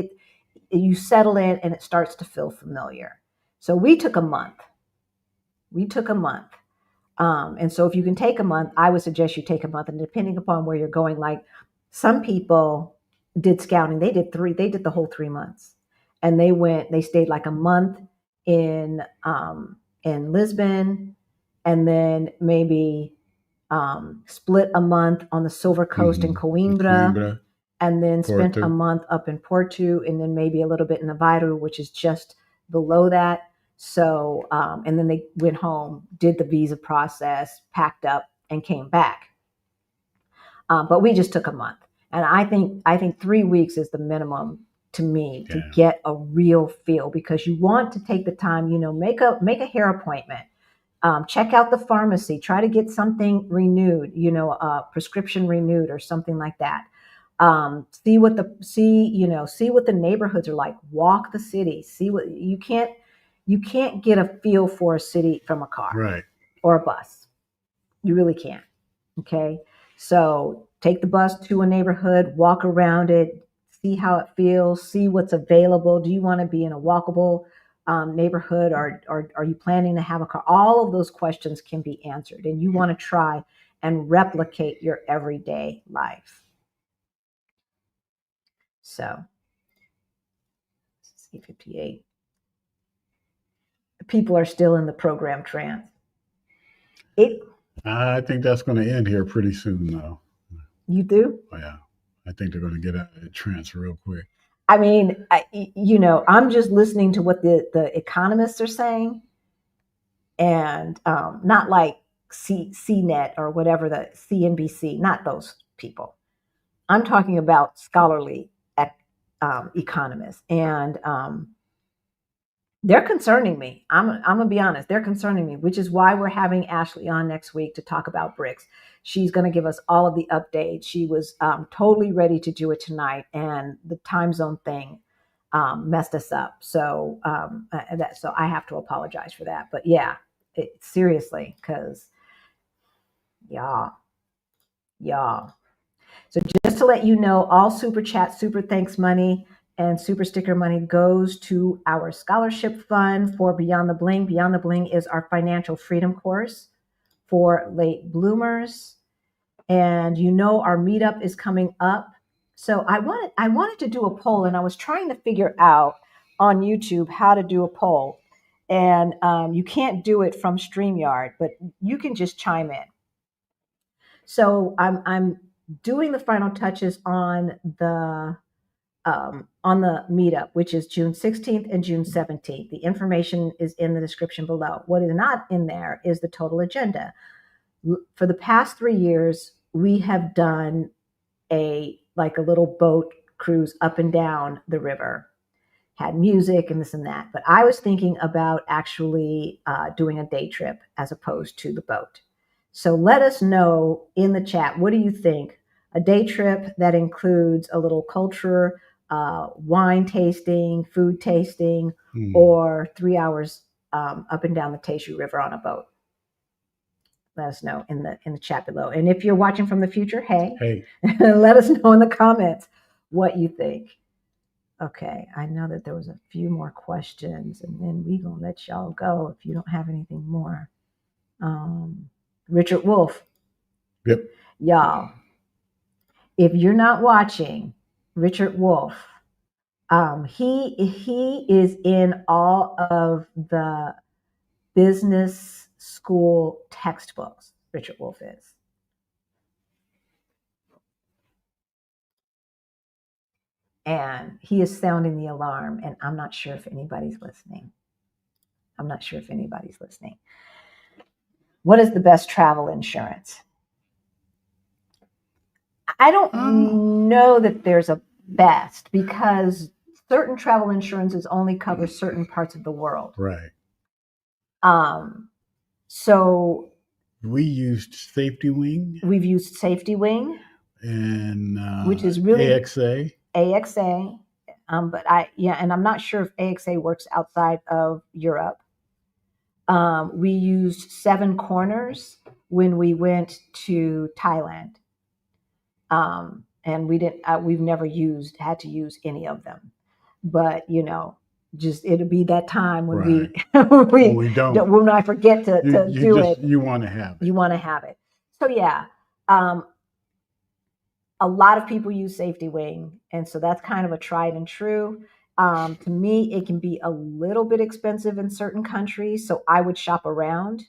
Speaker 1: you settle in and it starts to feel familiar. So we took a month. And so if you can take a month, I would suggest you take a month. And depending upon where you're going, like some people did scouting, they did the whole 3 months. And they stayed like a month in Lisbon, and then maybe split a month on the Silver Coast in Coimbra, and then spent a month up in Porto, and then maybe a little bit in Aveiro, which is just below that. So, and then they went home, did the visa process, packed up, and came back. But we just took a month, and I think 3 weeks is the minimum to me to get a real feel, because you want to take the time, make a hair appointment, check out the pharmacy, try to get something renewed, a prescription renewed or something like that. See what the neighborhoods are like, walk the city, see what you can't get a feel for a city from a car or a bus. You really can't. Okay. So take the bus to a neighborhood, walk around it, see how it feels, see what's available. Do you want to be in a walkable neighborhood, or are you planning to have a car? All of those questions can be answered, and you want to try and replicate your everyday life. So, C58. People are still in the program trance.
Speaker 2: I think that's going to end here pretty soon, though.
Speaker 1: You do?
Speaker 2: Oh, yeah. I think they're going to get out of the trance real quick.
Speaker 1: I mean, I'm just listening to what the economists are saying, and not like CNET or whatever, the CNBC, not those people. I'm talking about scholarly economists, and they're concerning me. I'm gonna be honest, they're concerning me, which is why we're having Ashley on next week to talk about BRICS. She's going to give us all of the updates. She was totally ready to do it tonight, and the time zone thing messed us up. So so I have to apologize for that. But yeah, seriously, because y'all. So just to let you know, all super chat, super thanks money, and super sticker money goes to our scholarship fund for Beyond the Bling. Beyond the Bling is our financial freedom course for late bloomers. And our meetup is coming up. So I wanted to do a poll, and I was trying to figure out on YouTube how to do a poll. And you can't do it from StreamYard, but you can just chime in. So I'm doing the final touches on the meetup, which is June 16th and June 17th. The information is in the description below. What is not in there is the total agenda. For the past 3 years, we have done a little boat cruise up and down the river, had music and this and that. But I was thinking about actually doing a day trip as opposed to the boat. So let us know in the chat, what do you think? A day trip that includes a little culture, wine tasting, food tasting, or 3 hours up and down the Teju River on a boat? Let us know in the chat below. And if you're watching from the future, hey. Let us know in the comments what you think. Okay, I know that there was a few more questions, and then we're going to let y'all go if you don't have anything more. Richard Wolf.
Speaker 2: Yep.
Speaker 1: Y'all, if you're not watching Richard Wolf, he is in all of the business school textbooks. Richard Wolf is. And he is sounding the alarm, and I'm not sure if anybody's listening. What is the best travel insurance? I don't know that there's a best, because certain travel insurances only cover certain parts of the world.
Speaker 2: Right.
Speaker 1: So
Speaker 2: we used Safety Wing.
Speaker 1: We've used Safety Wing,
Speaker 2: and
Speaker 1: which is really
Speaker 2: AXA.
Speaker 1: But and I'm not sure if AXA works outside of Europe. We used Seven Corners when we went to Thailand. And we've never had to use any of them, but just it'll be that time when we don't, when I forget to do it.
Speaker 2: You want to have it.
Speaker 1: So yeah, a lot of people use Safety Wing, and so that's kind of a tried and true. To me, it can be a little bit expensive in certain countries, so I would shop around.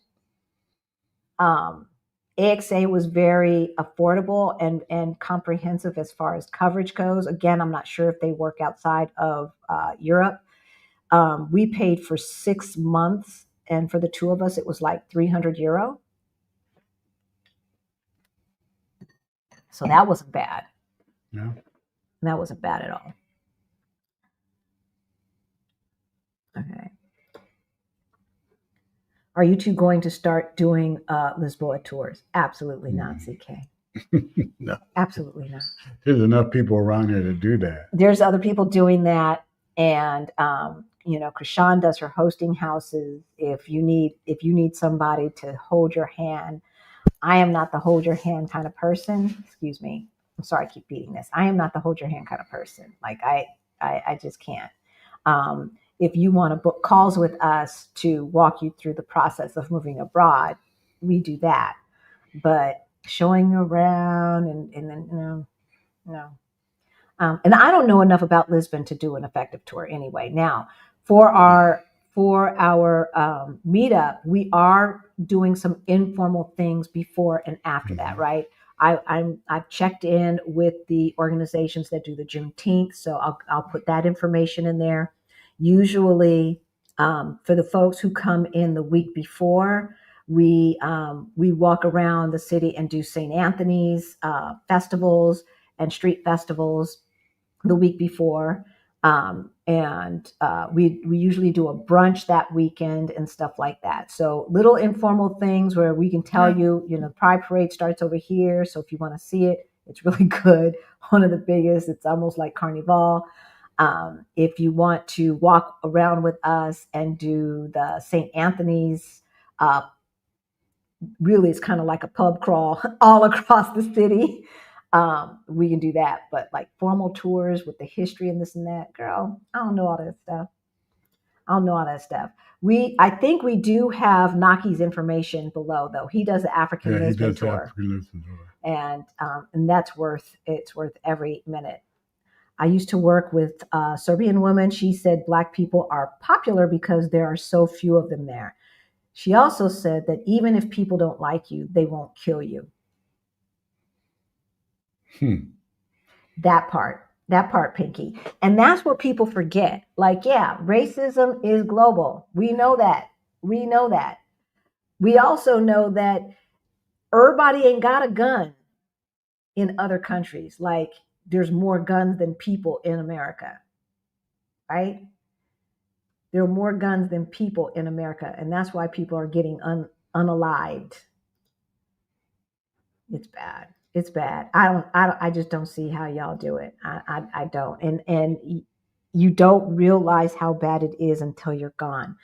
Speaker 1: AXA was very affordable and comprehensive as far as coverage goes. Again, I'm not sure if they work outside of Europe. We paid for 6 months, and for the two of us, it was like €300. So that wasn't bad.
Speaker 2: No.
Speaker 1: That wasn't bad at all. Okay. Are you two going to start doing Lisboa tours? Absolutely not, CK.
Speaker 2: No.
Speaker 1: Absolutely not.
Speaker 2: There's enough people around here to do that.
Speaker 1: There's other people doing that. And Krishan does her hosting houses. If you need somebody to hold your hand, I am not the hold your hand kind of person. Excuse me. I'm sorry, I keep beating this. I am not the hold your hand kind of person. Like I just can't. If you want to book calls with us to walk you through the process of moving abroad, we do that. But showing around and then no. And I don't know enough about Lisbon to do an effective tour anyway. Now, for our meetup, we are doing some informal things before and after that, right? I've checked in with the organizations that do the Juneteenth, so I'll put that information in there. Usually, for the folks who come in the week before, we walk around the city and do St. Anthony's festivals and street festivals the week before. We usually do a brunch that weekend and stuff like that. So little informal things where we can tell you, the Pride Parade starts over here. So if you want to see it, it's really good. One of the biggest, it's almost like Carnival. If you want to walk around with us and do the St. Anthony's, really it's kind of like a pub crawl all across the city. We can do that, but like formal tours with the history and this and that, girl, I don't know all that stuff. I think we do have Naki's information below, though. He does the African Lisbon tour, and that's worth every minute. I used to work with a Serbian woman. She said Black people are popular because there are so few of them there. She also said that even if people don't like you, they won't kill you. That part, Pinky. And that's what people forget. Like, yeah, racism is global. We know that. We also know that everybody ain't got a gun in other countries. Like, there's more guns than people in America, right? There are more guns than people in America, and that's why people are getting unalived. It's bad. It's bad. I just don't see how y'all do it. I don't. And you don't realize how bad it is until you're gone.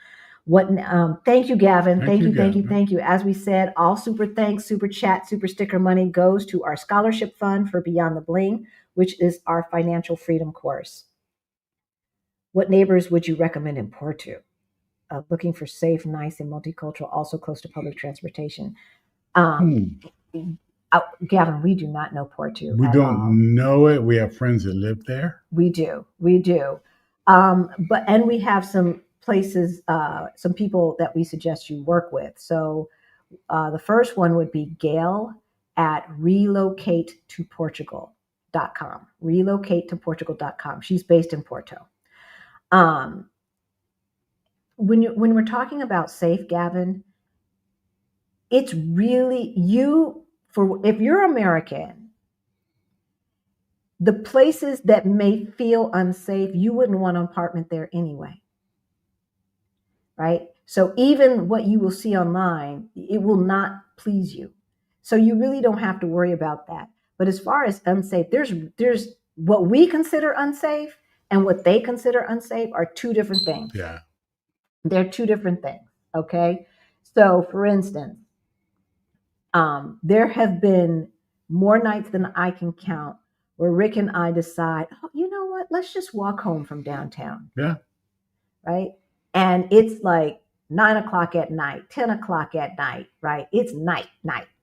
Speaker 1: Thank you, Gavin. Thank you. As we said, all super thanks, super chat, super sticker money goes to our scholarship fund for Beyond the Bling, which is our financial freedom course. What neighbors would you recommend in Porto? Looking for safe, nice, and multicultural, also close to public transportation. Gavin, we do not know Porto.
Speaker 2: We don't know it. We have friends that live there.
Speaker 1: We do. And we have some places, some people that we suggest you work with. So the first one would be Gail at relocatetoportugal.com. Relocatetoportugal.com. She's based in Porto. When we're talking about safe, Gavin, it's really if you're American, the places that may feel unsafe, you wouldn't want an apartment there anyway, right? So even what you will see online, it will not please you. So you really don't have to worry about that. But as far as unsafe, there's what we consider unsafe and what they consider unsafe are two different things.
Speaker 2: Yeah.
Speaker 1: They're two different things, okay? So for instance, there have been more nights than I can count where Rick and I decide, oh, you know what? Let's just walk home from downtown.
Speaker 2: Yeah.
Speaker 1: Right. And it's like 9 o'clock at night, 10 o'clock at night, right? It's night,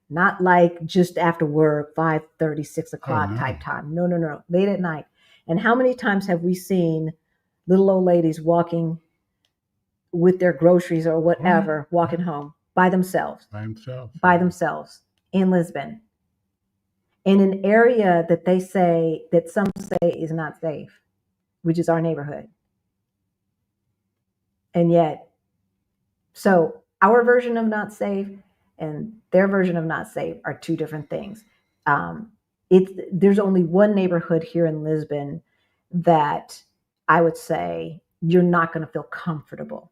Speaker 1: not like just after work, 5:30, 6 o'clock type time. No. Late at night. And how many times have we seen little old ladies walking with their groceries or whatever, walking home by themselves in Lisbon, in an area that some say is not safe, which is our neighborhood. And yet, so our version of not safe and their version of not safe are two different things. There's only one neighborhood here in Lisbon that I would say you're not going to feel comfortable.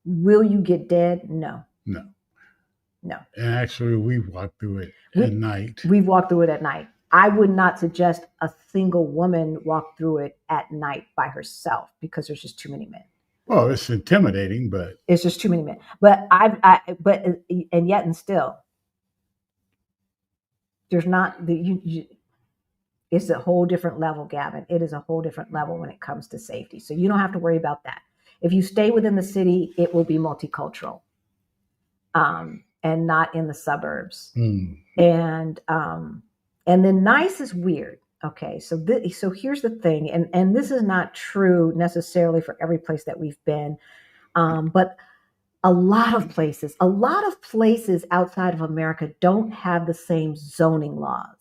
Speaker 1: Will you get dead? No.
Speaker 2: No.
Speaker 1: No.
Speaker 2: And actually, we walked through it at night.
Speaker 1: We've walked through it at night. I would not suggest a single woman walk through it at night by herself because there's just too many men.
Speaker 2: Well, it's intimidating, but
Speaker 1: it's just too many men. But and yet and still, there's not it's a whole different level, Gavin. It is a whole different level when it comes to safety. So you don't have to worry about that. If you stay within the city, it will be multicultural, and not in the suburbs. And then nice is weird. Okay, so here's the thing, and this is not true necessarily for every place that we've been, but a lot of places outside of America don't have the same zoning laws.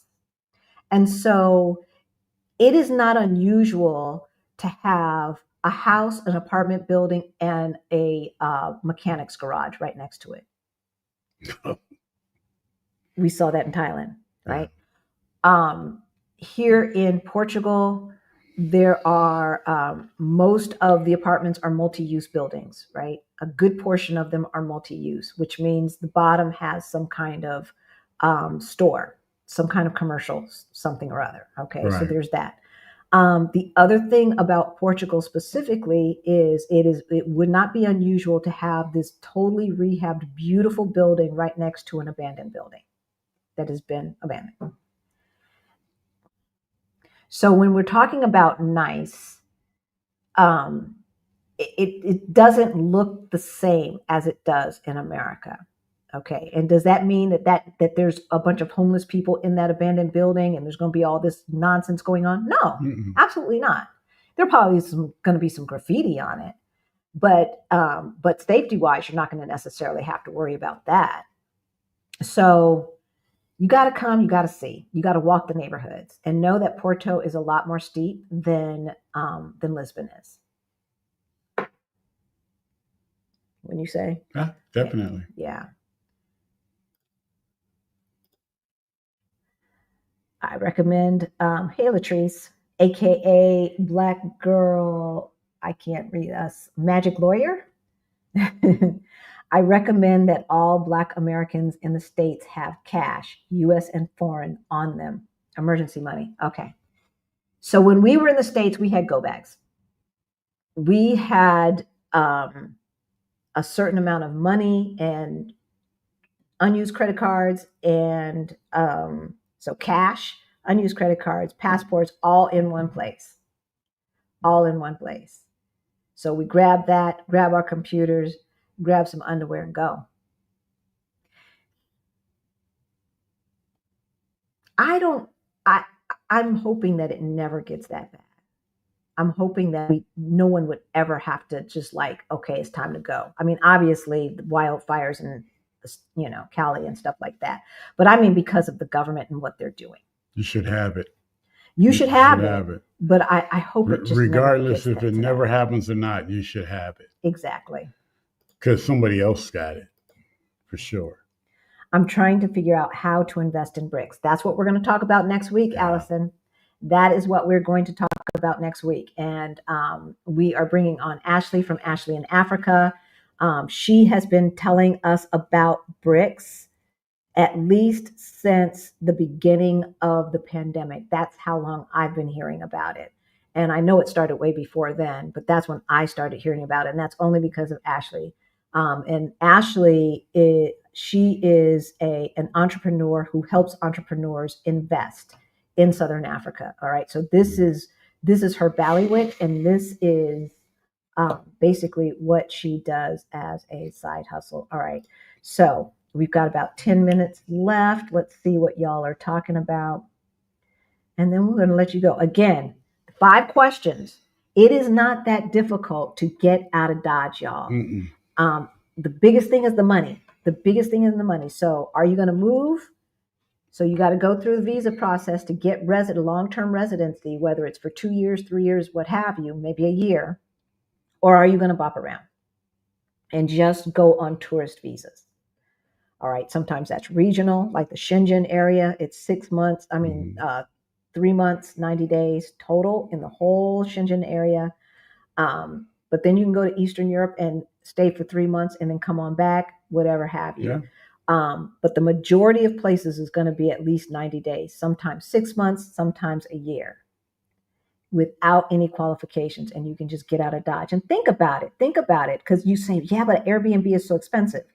Speaker 1: And so it is not unusual to have a house, an apartment building, and a mechanic's garage right next to it. We saw that in Thailand, right? Here in Portugal, there are most of the apartments are multi-use buildings, right? A good portion of them are multi-use, which means the bottom has some kind of store, some kind of commercial, something or other. Okay, right. So there's that. The other thing about Portugal specifically is it would not be unusual to have this totally rehabbed, beautiful building right next to an abandoned building that has been abandoned. So when we're talking about nice, it doesn't look the same as it does in America. Okay. And does that mean that there's a bunch of homeless people in that abandoned building and there's going to be all this nonsense going on? No, absolutely not. There probably is going to be some graffiti on it, but safety wise, you're not going to necessarily have to worry about that. So you got to come, you got to see, you got to walk the neighborhoods and know that Porto is a lot more steep than Lisbon is. When you say?
Speaker 2: Yeah, definitely.
Speaker 1: Yeah. I recommend hey Latrice, aka Black Girl, I can't read us, Magic Lawyer. I recommend that all Black Americans in the States have cash, US and foreign, on them. Emergency money. Okay. So when we were in the States, we had go bags. We had a certain amount of money and unused credit cards and so cash, unused credit cards, passports, all in one place. All in one place. So we grab that, grab our computers, grab some underwear and go. I'm hoping that it never gets that bad. I'm hoping that no one would ever have to just like, okay, it's time to go. I mean, obviously the wildfires and, Cali and stuff like that. But I mean, because of the government and what they're doing.
Speaker 2: You should have it.
Speaker 1: You should have it. But I hope it just
Speaker 2: regardless if it never happens or not, you should have it.
Speaker 1: Exactly.
Speaker 2: Because somebody else got it, for sure.
Speaker 1: I'm trying to figure out how to invest in bricks. That's what we're going to talk about next week, yeah. Allison. That is what we're going to talk about next week. And we are bringing on Ashley from Ashley in Africa. She has been telling us about bricks at least since the beginning of the pandemic. That's how long I've been hearing about it. And I know it started way before then, but that's when I started hearing about it. And that's only because of Ashley. And Ashley, she is an entrepreneur who helps entrepreneurs invest in Southern Africa. All right. So this is her bailiwick, and this is basically what she does as a side hustle. All right. So we've got about 10 minutes left. Let's see what y'all are talking about. And then we're going to let you go. Again, 5 questions. It is not that difficult to get out of Dodge, y'all. The biggest thing is the money. So are you going to move? So you got to go through the visa process to get long-term residency, whether it's for 2 years, 3 years, what have you, maybe a year. Or are you going to bop around and just go on tourist visas? All right. Sometimes that's regional, like the Shenzhen area. It's 6 months. 3 months, 90 days total in the whole Shenzhen area. But then you can go to Eastern Europe and stay for 3 months and then come on back, whatever have you. But the majority of places is going to be at least 90 days, sometimes 6 months, sometimes a year, without any qualifications. And you can just get out of Dodge. And think about it, because you say, yeah, but Airbnb is so expensive.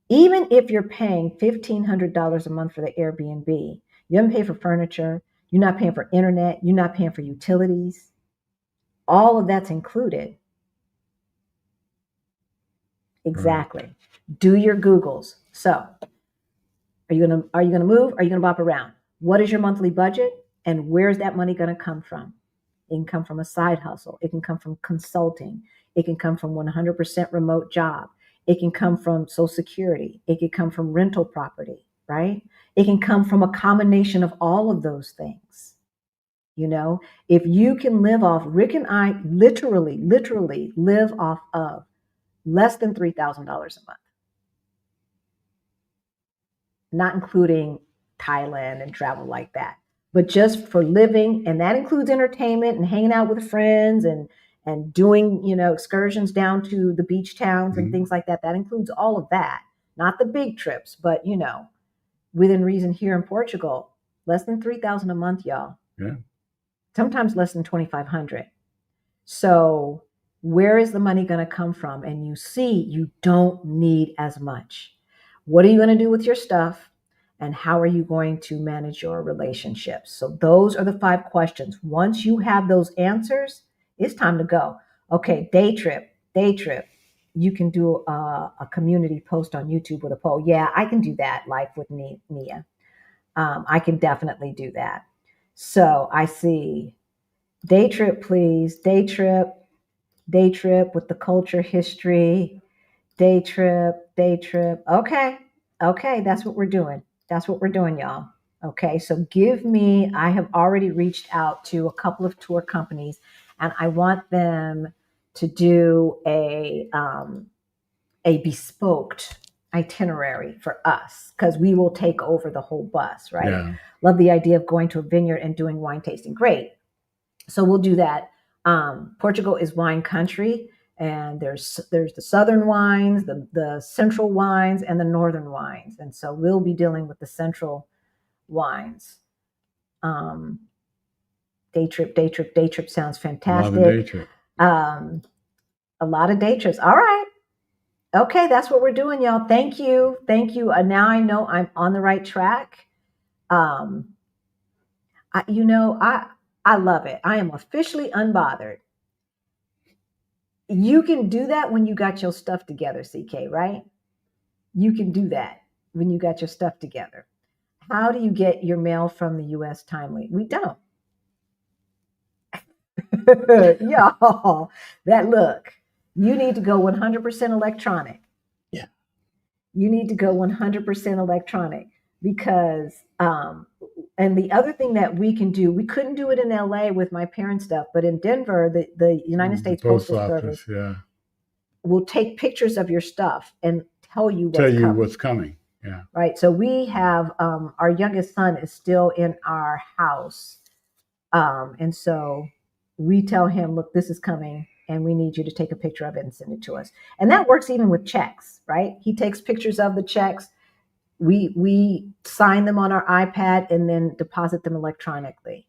Speaker 1: Even if you're paying $1,500 a month for the Airbnb, you haven't paid for furniture, you're not paying for internet, you're not paying for utilities. All of that's included. Exactly. Right. Do your Googles. So, are you gonna move? Are you gonna bop around? What is your monthly budget, and where's that money gonna come from? It can come from a side hustle. It can come from consulting. It can come from 100% remote job. It can come from Social Security. It can come from rental property, right? It can come from a combination of all of those things. You know, if you can live off, Rick and I literally live off of less than $3,000 a month, not including Thailand and travel like that, but just for living. And that includes entertainment and hanging out with friends and doing, excursions down to the beach towns and things like that. That includes all of that, not the big trips, but, within reason here in Portugal, less than 3,000 a month, y'all.
Speaker 2: Yeah.
Speaker 1: Sometimes less than 2,500. So where is the money going to come from? And you see, you don't need as much. What are you going to do with your stuff? And how are you going to manage your relationships? So those are the 5 questions. Once you have those answers, it's time to go. Okay, day trip. You can do a community post on YouTube with a poll. Yeah, I can do that, like with Nia. I can definitely do that. So I see day trip, please. Day trip with the culture history. Day trip. Okay, that's what we're doing. Y'all. Okay, so I have already reached out to a couple of tour companies, and I want them to do a bespoke itinerary for us, because we will take over the whole bus, right?
Speaker 2: Yeah.
Speaker 1: Love the idea of going to a vineyard and doing wine tasting. Great. So we'll do that. Portugal is wine country, and there's the southern wines, the central wines, and the northern wines. And so we'll be dealing with the central wines. Day trip sounds fantastic. A lot of day trips. All right. Okay, that's what we're doing, y'all. Thank you. Now I know I'm on the right track. I love it. I am officially unbothered. You can do that when you got your stuff together, CK, right? You can do that when you got your stuff together. How do you get your mail from the US timely? We don't. Y'all, you need to go 100% electronic.
Speaker 2: Yeah.
Speaker 1: You need to go 100% electronic because, and the other thing that we can do, we couldn't do it in LA with my parents' stuff, but in Denver, the United States Postal Service will take pictures of your stuff and tell you what's coming.
Speaker 2: Yeah.
Speaker 1: Right. So we have, our youngest son is still in our house. And so we tell him, look, this is coming and we need you to take a picture of it and send it to us. And that works even with checks, right? He takes pictures of the checks. We sign them on our iPad and then deposit them electronically.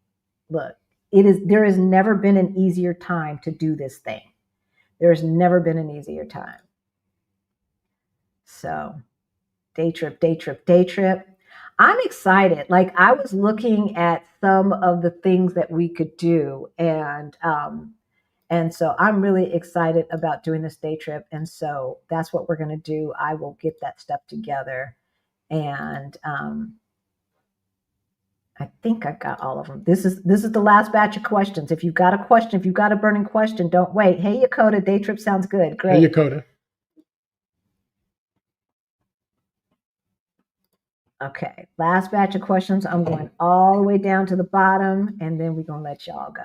Speaker 1: Look, there has never been an easier time to do this thing. There's never been an easier time. So day trip. I'm excited. Like, I was looking at some of the things that we could do, and so I'm really excited about doing this day trip. And so that's what we're going to do. I will get that stuff together, and I think I got all of them. This is the last batch of questions. If you've got a question, if you've got a burning question, don't wait. Hey, Yakota, day trip sounds good. Great.
Speaker 2: Hey, Yakota.
Speaker 1: Okay, last batch of questions. I'm going all the way down to the bottom, and then we're going to let y'all go.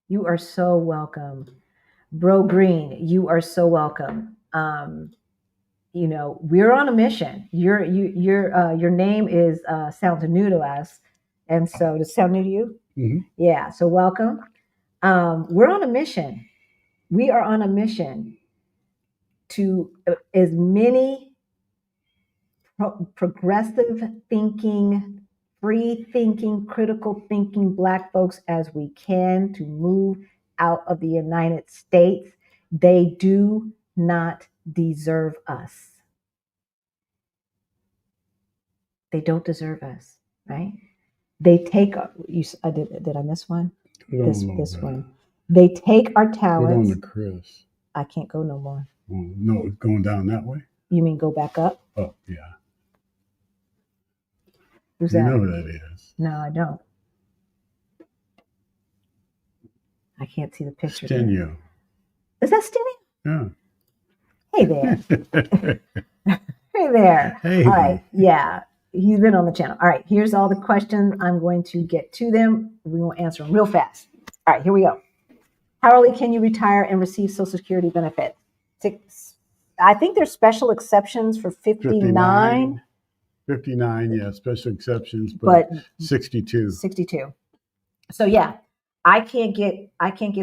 Speaker 1: You are so welcome. Bro Green, you are so welcome. we're on a mission. Your name is sounds new to us, and so does it sound new to you?
Speaker 2: Mm-hmm.
Speaker 1: Yeah. So welcome. We're on a mission. We are on a mission to as many progressive thinking, free thinking, critical thinking Black folks as we can to move out of the United States. They do not deserve us. They don't deserve us, right? They take did I miss one? This one. They take our talents.
Speaker 2: Go on to Chris.
Speaker 1: I can't go no more.
Speaker 2: No, going down that way.
Speaker 1: You mean go back up?
Speaker 2: Oh, yeah.
Speaker 1: Who's that?
Speaker 2: You know who that is.
Speaker 1: No, I don't. I can't see the picture.
Speaker 2: Stenio.
Speaker 1: Is that Stenio?
Speaker 2: Yeah.
Speaker 1: Hey there. Hey there.
Speaker 2: Hey.
Speaker 1: All right. Yeah. He's been on the channel. All right. Here's all the questions. I'm going to get to them. We will answer them real fast. All right. Here we go. How early can you retire and receive Social Security benefits? I think there's special exceptions for 59.
Speaker 2: 59, yeah, special exceptions, but 62.
Speaker 1: 62. So yeah, I can't get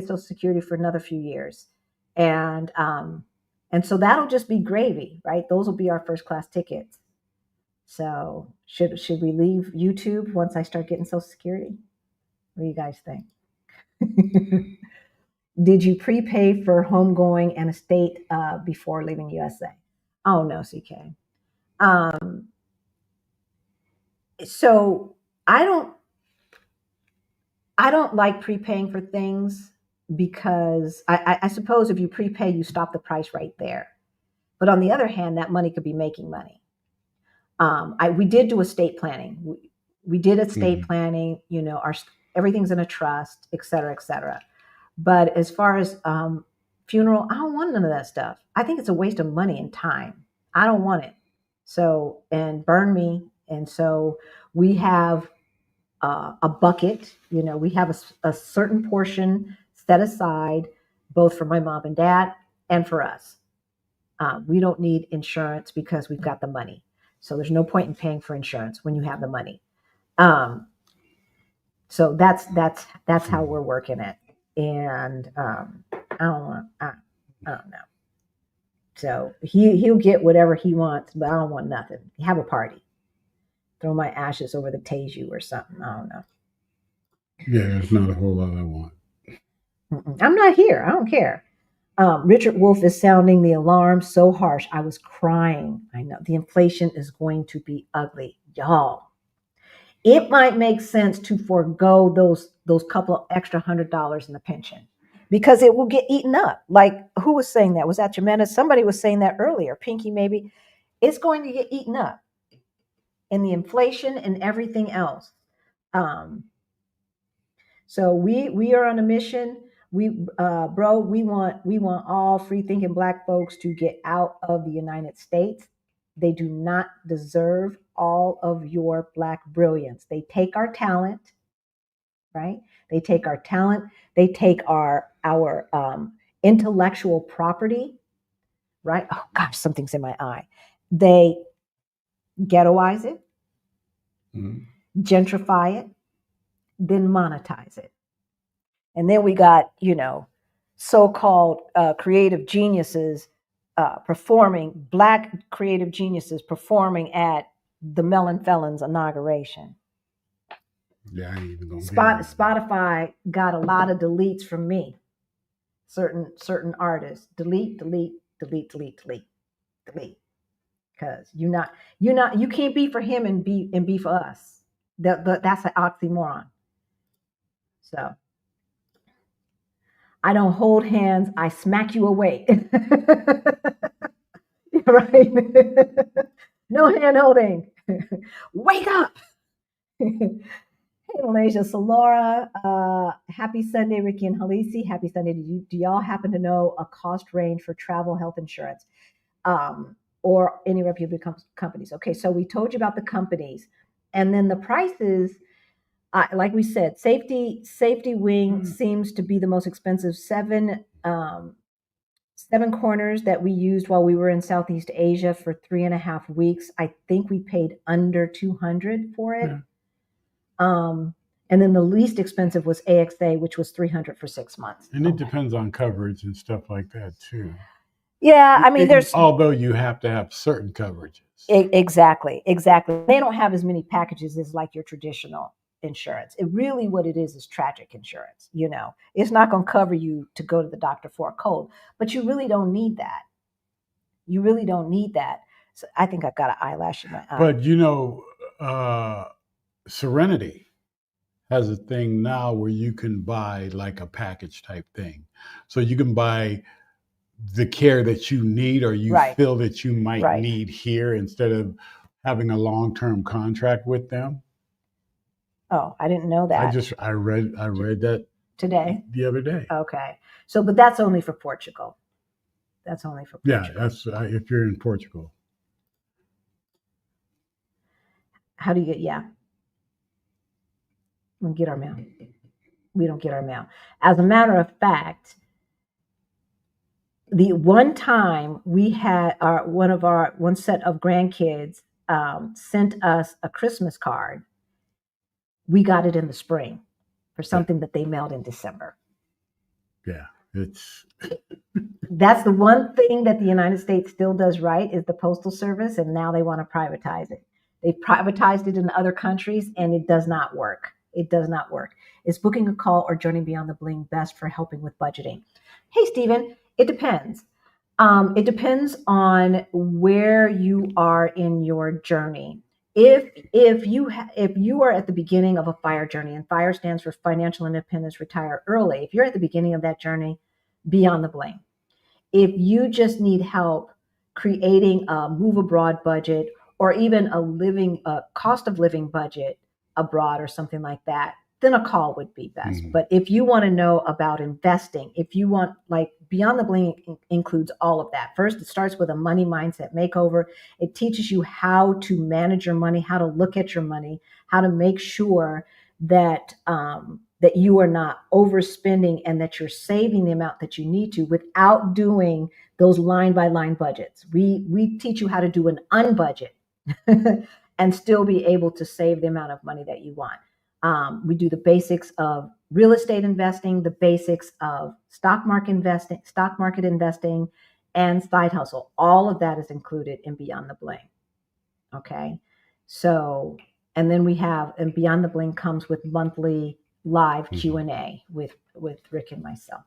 Speaker 1: Social Security for another few years. And so that'll just be gravy, right? Those will be our first class tickets. So should we leave YouTube once I start getting Social Security? What do you guys think? Did you prepay for homegoing and estate before leaving USA? Oh no, CK. So I don't like prepaying for things because I suppose if you prepay, you stop the price right there. But on the other hand, that money could be making money. We did do estate planning. We did estate planning. Everything's in a trust, et cetera, et cetera. But as far as funeral, I don't want none of that stuff. I think it's a waste of money and time. I don't want it. So, and burn me. And so we have a bucket. We have a certain portion set aside, both for my mom and dad and for us. We don't need insurance because we've got the money. So there's no point in paying for insurance when you have the money. So that's how we're working it. And I don't know. So he'll get whatever he wants, but I don't want nothing. Have a party. Throw my ashes over the Teju or something. I don't know.
Speaker 2: Yeah, there's not a whole lot I want.
Speaker 1: I'm not here. I don't care. Richard Wolf is sounding the alarm so harsh. I was crying. I know the inflation is going to be ugly, y'all. It might make sense to forego those couple of extra $100 in the pension because it will get eaten up. Like, who was saying that? Was that Jimena? Somebody was saying that earlier. Pinky, maybe. It's going to get eaten up in the inflation and everything else. So we are on a mission. We want all free thinking Black folks to get out of the United States. They do not deserve all of your Black brilliance. They take our talent, right? They take our talent. They take our intellectual property, right? Oh gosh, something's in my eye. They ghettoize it, gentrify it, then monetize it. And then we got, so-called creative geniuses Black creative geniuses performing at the Melon Felon's inauguration.
Speaker 2: Yeah, I ain't even gonna
Speaker 1: Spotify got a lot of deletes from me. Certain artists delete. Because you can't be for him and be for us. That's an oxymoron. So I don't hold hands, I smack you awake. Right? No hand holding. Wake up. Hey, Malaysia. So Laura, happy Sunday, Ricky and Halisi. Happy Sunday. Do y'all happen to know a cost range for travel health insurance or any reputable companies? Okay, so we told you about the companies. And then the prices, like we said, Safety Wing seems to be the most expensive. Seven Corners that we used while we were in Southeast Asia for 3.5 weeks. I think we paid under 200 for it. Yeah. And then the least expensive was AXA, which was 300 for 6 months.
Speaker 2: And it depends on coverage and stuff like that too.
Speaker 1: Yeah, I mean,
Speaker 2: although you have to have certain coverages.
Speaker 1: Exactly. They don't have as many packages as like your traditional insurance. What it is tragic insurance. It's not going to cover you to go to the doctor for a cold, but you really don't need that. So I think I've got an eyelash in my eye.
Speaker 2: But Serenity has a thing now where you can buy like a package type thing. So you can buy the care that you need or you feel that you might need here instead of having a long-term contract with them.
Speaker 1: Oh, I didn't know that.
Speaker 2: I read that
Speaker 1: today,
Speaker 2: the other day.
Speaker 1: Okay. So, but that's only for Portugal.
Speaker 2: Yeah, that's if you're in Portugal.
Speaker 1: How do you get, we get our mail. We don't get our mail. As a matter of fact, the one time we had one set of grandkids sent us a Christmas card. We got it in the spring for something that they mailed in December.
Speaker 2: Yeah,
Speaker 1: that's the one thing that the United States still does right is the Postal Service, and now they want to privatize it. They've privatized it in other countries, and it does not work. Is booking a call or journey beyond the bling best for helping with budgeting? Hey, Stephen, it depends. It depends on where you are in your journey. If you are at the beginning of a FIRE journey, and FIRE stands for Financial Independence, Retire Early. If you're at the beginning of that journey, beyond the bling. If you just need help creating a move abroad budget or even a cost of living budget abroad or something like that, then a call would be best. Mm-hmm. But if you want to know about investing, if you want, like, Beyond the Bling includes all of that. First, it starts with a money mindset makeover. It teaches you how to manage your money, how to look at your money, how to make sure that that you are not overspending and that you're saving the amount that you need to without doing those line by line budgets. We teach you how to do an unbudget and still be able to save the amount of money that you want. We do the basics of real estate investing, the basics of stock market investing, and side hustle. All of that is included in Beyond the Bling. Okay. So, and then and Beyond the Bling comes with monthly live Q&A with Rick and myself.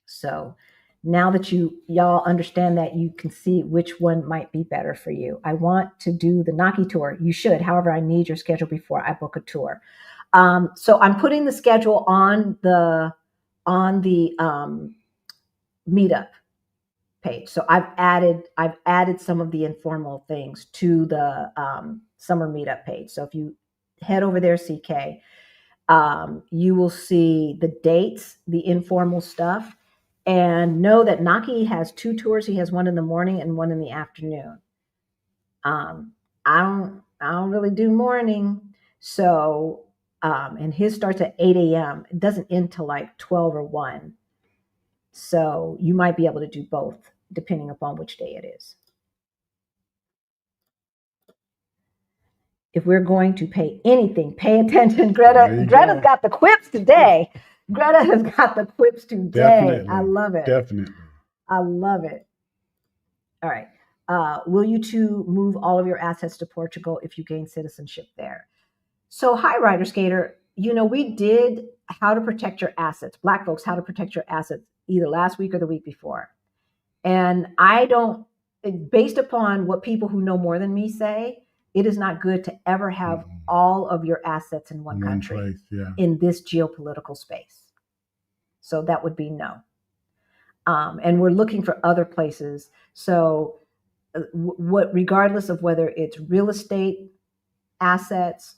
Speaker 1: So now that y'all understand that, you can see which one might be better for you. I want to do the Naki tour. You should. However, I need your schedule before I book a tour. So I'm putting the schedule on the meetup page. So I've added some of the informal things to the summer meetup page. So if you head over there, CK, you will see the dates, the informal stuff, and know that Naki has 2 tours. He has one in the morning and one in the afternoon. I don't really do morning. So, and his starts at 8 a.m. It doesn't end till like 12 or 1. So you might be able to do both depending upon which day it is. If we're going to pay anything, pay attention. Greta's got the quips today. Greta has got the quips today.
Speaker 2: Definitely.
Speaker 1: I love it.
Speaker 2: Definitely.
Speaker 1: I love it. All right. Will you two move all of your assets to Portugal if you gain citizenship there? So, hi, Rider Skater. We did how to protect your assets. Black folks, how to protect your assets, either last week or the week before. And based upon what people who know more than me say, it is not good to ever have all of your assets in one country in this geopolitical space. So that would be no. And we're looking for other places. So regardless of whether it's real estate assets,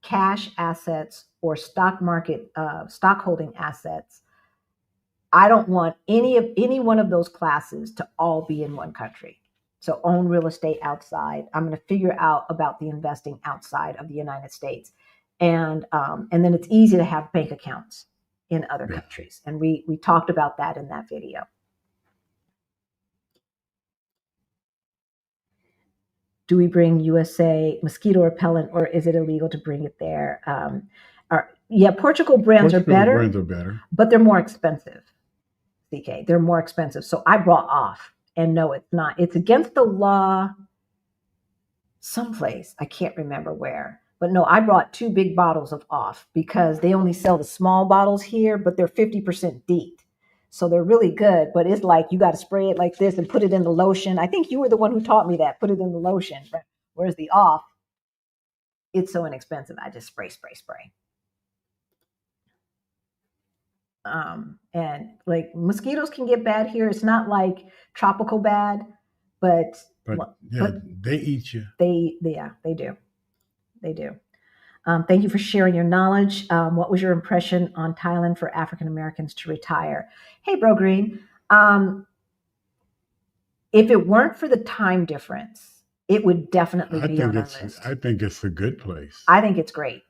Speaker 1: cash assets, or stock market, stock holding assets, I don't want any one of those classes to all be in one country. So own real estate outside. I'm going to figure out about the investing outside of the United States. And then it's easy to have bank accounts in other countries. And we talked about that in that video. do we bring USA mosquito repellent, or is it illegal to bring it there? Portugal brands are better, but they're more expensive. CK, they're more expensive. So I brought off, and no, it's not. It's against the law someplace. I can't remember where. But no, I brought 2 big bottles of off because they only sell the small bottles here, but they're 50% DEET. So they're really good, but it's like you got to spray it like this and put it in the lotion. I think you were the one who taught me that. Put it in the lotion. Whereas the off, it's so inexpensive. I just spray. And like mosquitoes can get bad here. It's not like tropical bad, but
Speaker 2: they eat you.
Speaker 1: They do. Thank you for sharing your knowledge. What was your impression on Thailand for African Americans to retire? Hey, Bro Green. If it weren't for the time difference, it would definitely be on our list.
Speaker 2: I think it's a good place.
Speaker 1: I think it's great.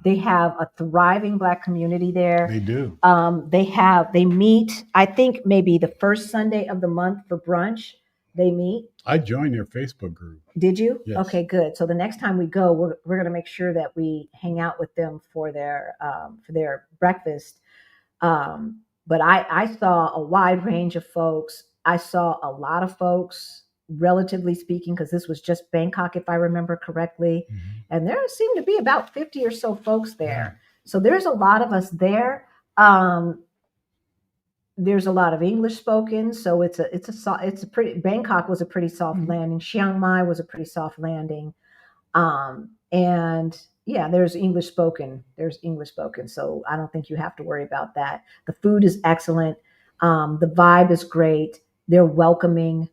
Speaker 1: They have a thriving Black community there.
Speaker 2: They do.
Speaker 1: They meet, I think maybe the first Sunday of the month for brunch. They meet.
Speaker 2: I joined their Facebook group.
Speaker 1: Did you?
Speaker 2: Yes.
Speaker 1: Okay, good. So the next time we go, we're going to make sure that we hang out with them for their breakfast. But I saw a wide range of folks. I saw a lot of folks, relatively speaking, because this was just Bangkok, if I remember correctly. Mm-hmm. And there seemed to be about 50 or so folks there. Yeah. So there's a lot of us there. There's a lot of English spoken, so it's a pretty. Bangkok was a pretty soft landing. Chiang Mai was a pretty soft landing, and yeah, there's English spoken. So I don't think you have to worry about that. The food is excellent. The vibe is great. They're welcoming.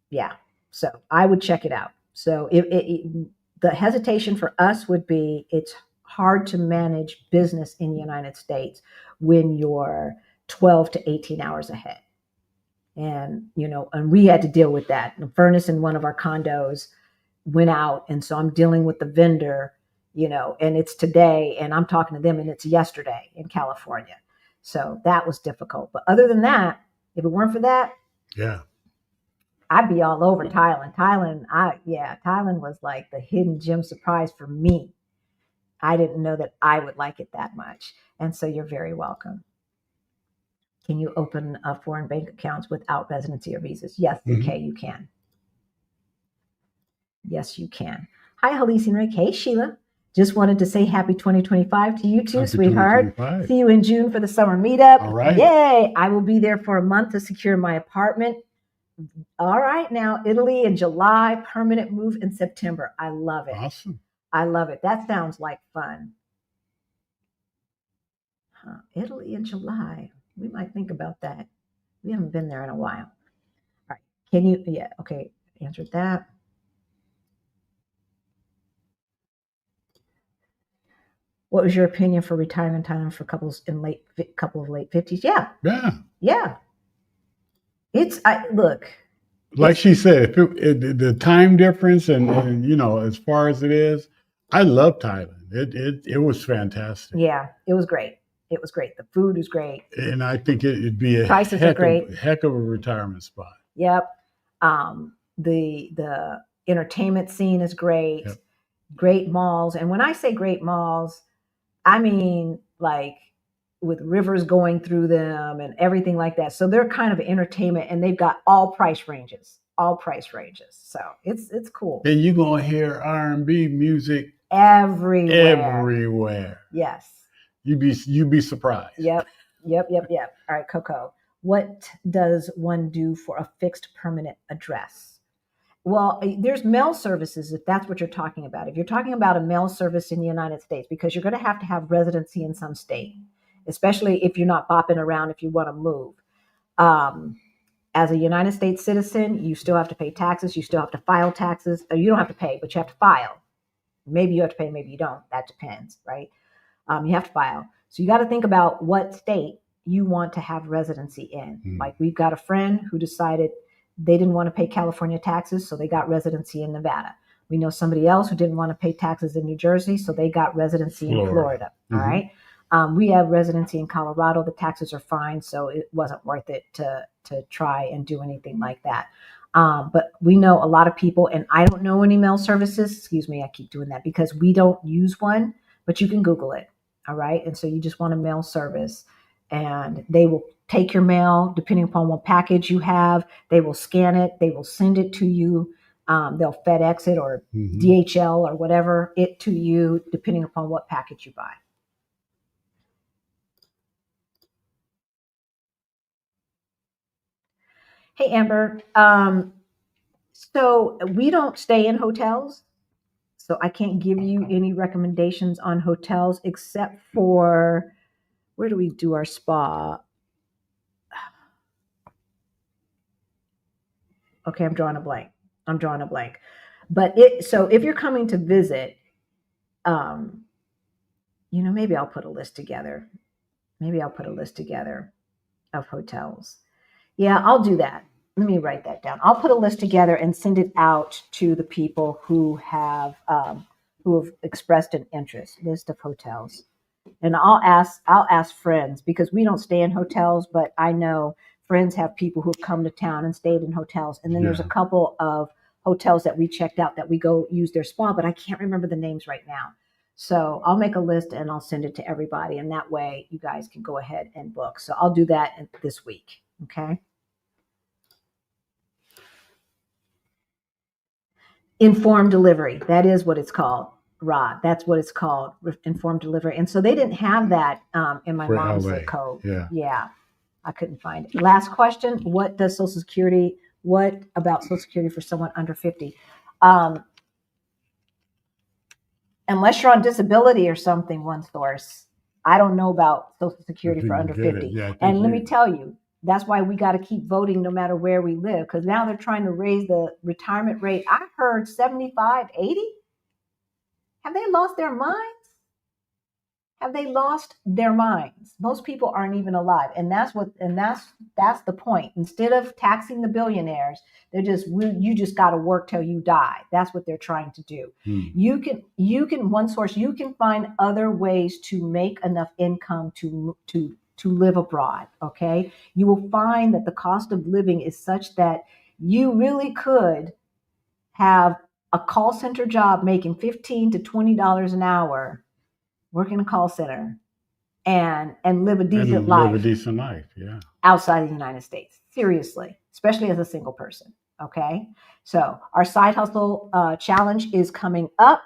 Speaker 1: Yeah, so I would check it out. So the hesitation for us would be it's hard to manage business in the United States when you're 12 to 18 hours ahead. And, and we had to deal with that. The furnace in one of our condos went out. And so I'm dealing with the vendor, and it's today and I'm talking to them and it's yesterday in California. So that was difficult. But other than that, if it weren't for that,
Speaker 2: yeah,
Speaker 1: I'd be all over Thailand. Thailand was like the hidden gem surprise for me. I didn't know that I would like it that much. And so you're very welcome. Can you open foreign bank accounts without residency or visas? Yes, okay, you can. Yes, you can. Hi, Halise and Rick. Hey, Sheila. Just wanted to say happy 2025 to you too, happy sweetheart. See you in June for the summer meetup.
Speaker 2: All right.
Speaker 1: Yay. I will be there for a month to secure my apartment. All right, now Italy in July, permanent move in September. I love it.
Speaker 2: Awesome.
Speaker 1: I love it. That sounds like fun. Italy in July. We might think about that. We haven't been there in a while. All right. Can you? Yeah. Okay. Answered that. What was your opinion for retirement time for couples in late 50s? Yeah. Look.
Speaker 2: Like she said, the time difference and as far as it is, I love Thailand. It was fantastic.
Speaker 1: Yeah, it was great. The food is great.
Speaker 2: And I think it'd be
Speaker 1: prices are great.
Speaker 2: Heck of a retirement spot.
Speaker 1: Yep. The entertainment scene is great. Yep. Great malls. And when I say great malls, I mean like with rivers going through them and everything like that. So they're kind of entertainment and they've got all price ranges. So it's cool.
Speaker 2: And you're going to hear R&B music
Speaker 1: everywhere. Yes.
Speaker 2: You'd be surprised.
Speaker 1: Yep. All right, Coco. What does one do for a fixed permanent address? Well, there's mail services if that's what you're talking about. If you're talking about a mail service in the United States, because you're going to have residency in some state, especially if you're not bopping around if you want to move. As a United States citizen, you still have to pay taxes. You still have to file taxes. You don't have to pay, but you have to file. Maybe you have to pay, maybe you don't. That depends, right? You have to file. So you got to think about what state you want to have residency in. Like we've got a friend who decided they didn't want to pay California taxes, so they got residency in Nevada. We know somebody else who didn't want to pay taxes in New Jersey, so they got residency in Florida. All right. We have residency in Colorado. The taxes are fine, so it wasn't worth it to try and do anything like that. But we know a lot of people, and I don't know any mail services. Excuse me, I keep doing that because we don't use one, but you can Google it. All right. And so you just want a mail service, and they will take your mail depending upon what package you have. They will scan it, they will send it to you. They'll FedEx it or DHL or whatever it to you, depending upon what package you buy. Hey, Amber. So we don't stay in hotels. So I can't give you any recommendations on hotels except for, where do we do our spa? Okay, I'm drawing a blank. But so if you're coming to visit, maybe I'll put a list together. Of hotels. Yeah, I'll do that. Let me write that down. I'll put a list together and send it out to the people who have expressed an interest. List of hotels, and I'll ask friends, because we don't stay in hotels, but I know friends have people who've come to town and stayed in hotels, and then there's a couple of hotels that we checked out that we go use their spa, but I can't remember the names right now. So I'll make a list and I'll send it to everybody, and that way you guys can go ahead and book. So I'll do that this week. Okay. Informed delivery. That is what it's called, Rod. That's what it's called, informed delivery. And so they didn't have that in my mom's zip code. Yeah. I couldn't find it. Last question. What about Social Security for someone under 50? Unless you're on disability or something, one source, I don't know about Social Security for under 50. And let me tell you, that's why we got to keep voting no matter where we live, because now they're trying to raise the retirement rate. I heard 75, 80. Have they lost their minds? Most people aren't even alive. And that's the point. Instead of taxing the billionaires, you just got to work till you die. That's what they're trying to do. You can find other ways to make enough income to live abroad. Okay. You will find that the cost of living is such that you really could have a call center job making $15 to $20 an hour, work in a call center, and live a decent life.
Speaker 2: Yeah.
Speaker 1: Outside of the United States. Seriously, especially as a single person. Okay. So our side hustle challenge is coming up.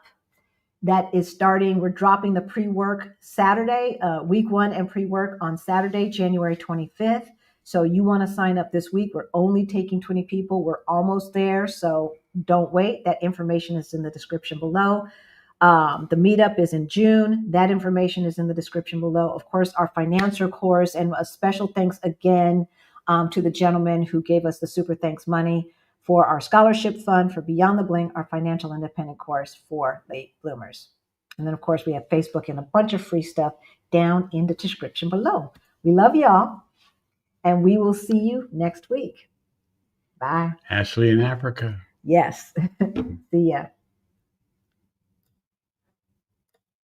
Speaker 1: That is starting. We're dropping the pre-work Saturday, week 1 and pre-work on Saturday, January 25th. So you want to sign up this week. We're only taking 20 people. We're almost there. So don't wait. That information is in the description below. The meetup is in June. That information is in the description below. Of course, our financial course, and a special thanks again to the gentleman who gave us the super thanks money for our scholarship fund for Beyond the Bling, our financial independent course for late bloomers. And then, of course, we have Facebook and a bunch of free stuff down in the description below. We love y'all, and we will see you next week. Bye.
Speaker 2: Ashley in Africa.
Speaker 1: Yes. See ya.